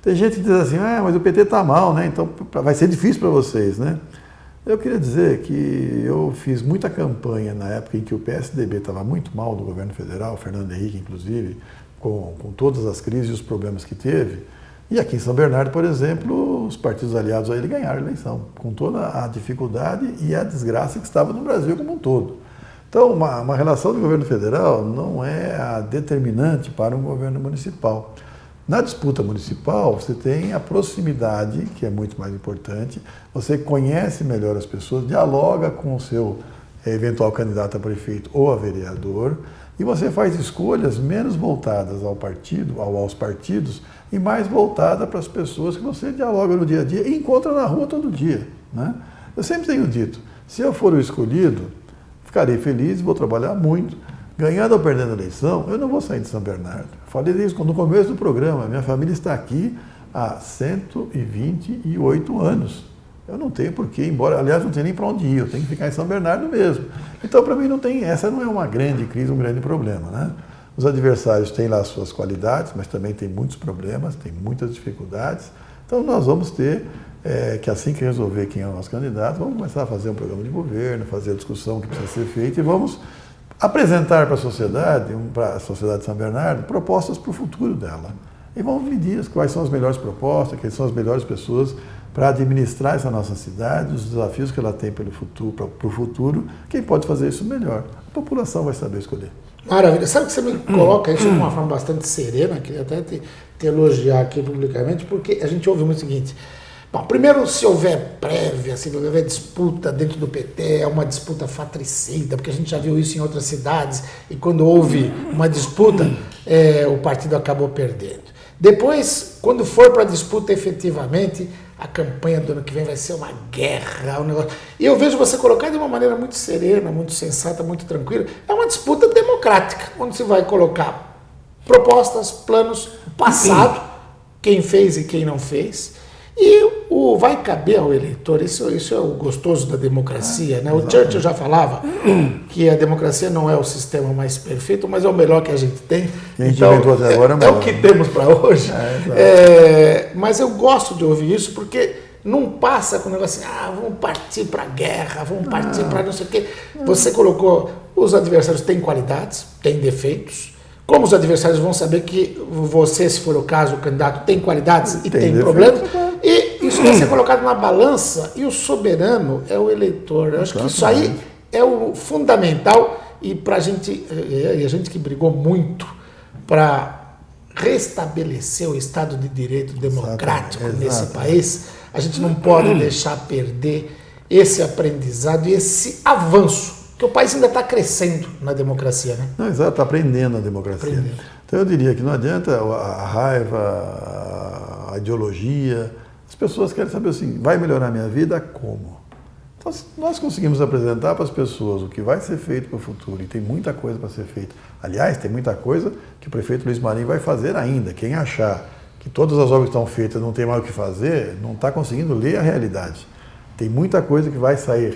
Tem gente que diz assim, mas o PT está mal, né? Então vai ser difícil para vocês, né? Eu queria dizer que eu fiz muita campanha na época em que o PSDB estava muito mal no governo federal, o Fernando Henrique, inclusive, com todas as crises e os problemas que teve. E aqui em São Bernardo, por exemplo, os partidos aliados a ele ganharam a eleição, com toda a dificuldade e a desgraça que estava no Brasil como um todo. Então, uma relação do governo federal não é a determinante para um governo municipal. Na disputa municipal, você tem a proximidade, que é muito mais importante, você conhece melhor as pessoas, dialoga com o seu eventual candidato a prefeito ou a vereador, e você faz escolhas menos voltadas ao partido, aos partidos, e mais voltada para as pessoas que você dialoga no dia a dia e encontra na rua todo dia, né? Eu sempre tenho dito, se eu for o escolhido, ficarei feliz, vou trabalhar muito, ganhando ou perdendo a eleição, eu não vou sair de São Bernardo. Falei isso no começo do programa, minha família está aqui há 128 anos. Eu não tenho porquê, embora, aliás, não tenho nem para onde ir, eu tenho que ficar em São Bernardo mesmo. Então, para mim, essa não é uma grande crise, um grande problema, né? Os adversários têm lá as suas qualidades, mas também tem muitos problemas, tem muitas dificuldades. Então, nós vamos ter que, assim que resolver quem é o nosso candidato, vamos começar a fazer um programa de governo, fazer a discussão que precisa ser feita e vamos apresentar para a sociedade de São Bernardo, propostas para o futuro dela. E vamos medir quais são as melhores propostas, quais são as melhores pessoas para administrar essa nossa cidade, os desafios que ela tem para o futuro, quem pode fazer isso melhor. A população vai saber escolher. Maravilha. Sabe que você me coloca isso de uma forma bastante serena, queria até te elogiar aqui publicamente, porque a gente ouve muito o seguinte. Bom, primeiro, se houver prévia, se houver disputa dentro do PT, é uma disputa fratricida, porque a gente já viu isso em outras cidades, e quando houve uma disputa, o partido acabou perdendo. Depois, quando for para a disputa efetivamente, a campanha do ano que vem vai ser uma guerra, um negócio. E eu vejo você colocar de uma maneira muito serena, muito sensata, muito tranquila. É uma disputa democrática, onde se vai colocar propostas, planos, passado, quem fez e quem não fez. E vai caber ao eleitor, isso é o gostoso da democracia, né? O Churchill já falava que a democracia não é o sistema mais perfeito, mas é o melhor que a gente tem. Então, é o que temos para hoje. Mas eu gosto de ouvir isso porque não passa com o negócio assim, vamos partir para a guerra, vamos partir para não sei o quê. Você colocou, os adversários têm qualidades, têm defeitos. Como os adversários vão saber que você, se for o caso, o candidato tem qualidades e tem problemas, e isso vai ser colocado na balança, e o soberano é o eleitor. Eu acho que isso aí é o fundamental, e para a gente que brigou muito para restabelecer o Estado de Direito democrático nesse país, a gente não pode deixar perder esse aprendizado e esse avanço. Porque o país ainda está crescendo na democracia, né? Não, exato, está aprendendo a democracia. Então eu diria que não adianta a raiva, a ideologia. As pessoas querem saber assim, vai melhorar a minha vida? Como? Então, se nós conseguimos apresentar para as pessoas o que vai ser feito para o futuro, e tem muita coisa para ser feita. Aliás, tem muita coisa que o prefeito Luiz Marinho vai fazer ainda. Quem achar que todas as obras que estão feitas não tem mais o que fazer, não está conseguindo ler a realidade. Tem muita coisa que vai sair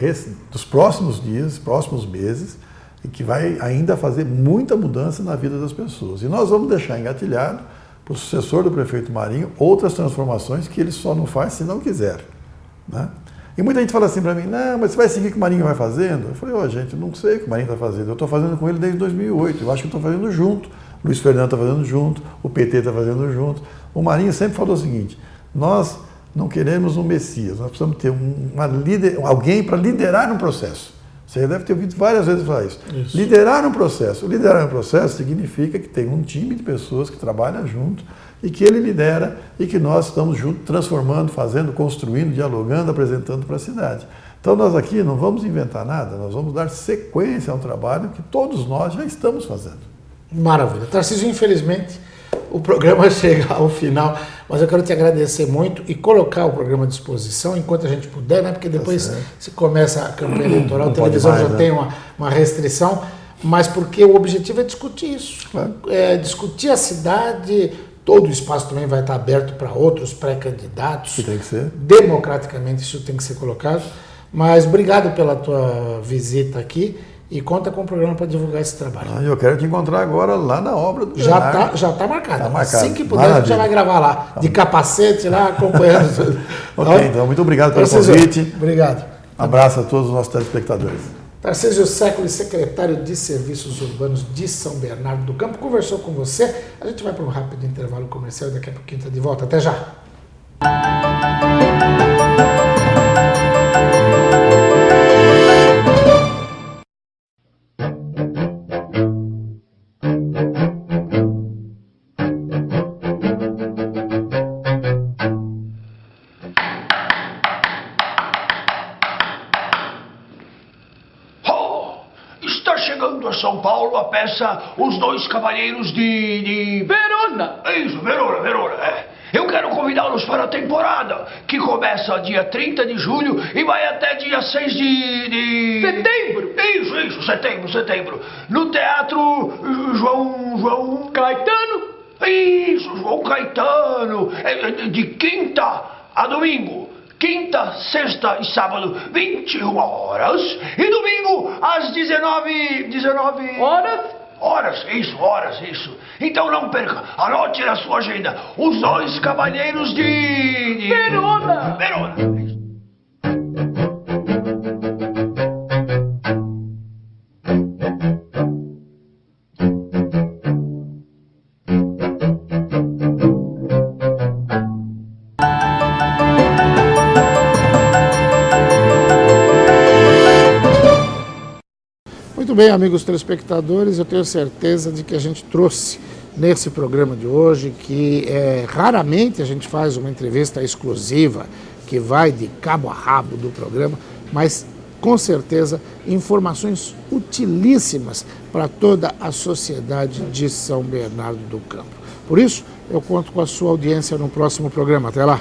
dos próximos dias, próximos meses, e que vai ainda fazer muita mudança na vida das pessoas. E nós vamos deixar engatilhado para o sucessor do prefeito Marinho outras transformações que ele só não faz se não quiser, né? E muita gente fala assim para mim, não, mas você vai seguir o que o Marinho vai fazendo? Eu falei, gente, eu não sei o que o Marinho está fazendo, eu estou fazendo com ele desde 2008, eu acho que estou fazendo junto, o Luiz Fernando está fazendo junto, o PT está fazendo junto. O Marinho sempre falou o seguinte, nós não queremos um Messias, nós precisamos ter alguém para liderar um processo. Você deve ter ouvido várias vezes falar isso. Isso. Liderar um processo. Liderar um processo significa que tem um time de pessoas que trabalham junto e que ele lidera e que nós estamos juntos transformando, fazendo, construindo, dialogando, apresentando para a cidade. Então nós aqui não vamos inventar nada, nós vamos dar sequência a um trabalho que todos nós já estamos fazendo. Maravilha. Tarcísio, infelizmente, o programa chega ao final, mas eu quero te agradecer muito e colocar o programa à disposição enquanto a gente puder, né? Porque depois se começa a campanha eleitoral, a televisão mais, já tem uma restrição, mas porque o objetivo é discutir isso. Claro. É discutir a cidade, todo o espaço também vai estar aberto para outros pré-candidatos. Que tem que ser. Democraticamente isso tem que ser colocado. Mas obrigado pela tua visita aqui e conta com o programa para divulgar esse trabalho. Eu quero te encontrar agora lá na obra do Já Bernardo. está marcado. Tá marcado. Assim que puder, a gente já vai gravar lá, de capacete lá, acompanhando tudo. Ok, então muito obrigado pelo Tarcísio, convite. Obrigado. Abraço a todos os nossos telespectadores. Tarcísio Século, secretário de Serviços Urbanos de São Bernardo do Campo, conversou com você. A gente vai para um rápido intervalo comercial e daqui a pouquinho está de volta. Até já. Está chegando a São Paulo a peça Os Dois Cavalheiros de... Verona! Isso, Verona, é. Eu quero convidá-los para a temporada, que começa dia 30 de julho e vai até dia 6 de... Setembro! Isso, setembro. No Teatro João... Caetano! Isso, João Caetano. De quinta a domingo. Quinta, sexta e sábado, 21 horas. E domingo, às 19 Horas? Isso. Então não perca, anote na sua agenda, Os Dois Cavalheiros de... Verona! Isso. Muito bem, amigos telespectadores, eu tenho certeza de que a gente trouxe nesse programa de hoje, que raramente a gente faz uma entrevista exclusiva que vai de cabo a rabo do programa, mas com certeza informações utilíssimas para toda a sociedade de São Bernardo do Campo. Por isso, eu conto com a sua audiência no próximo programa. Até lá!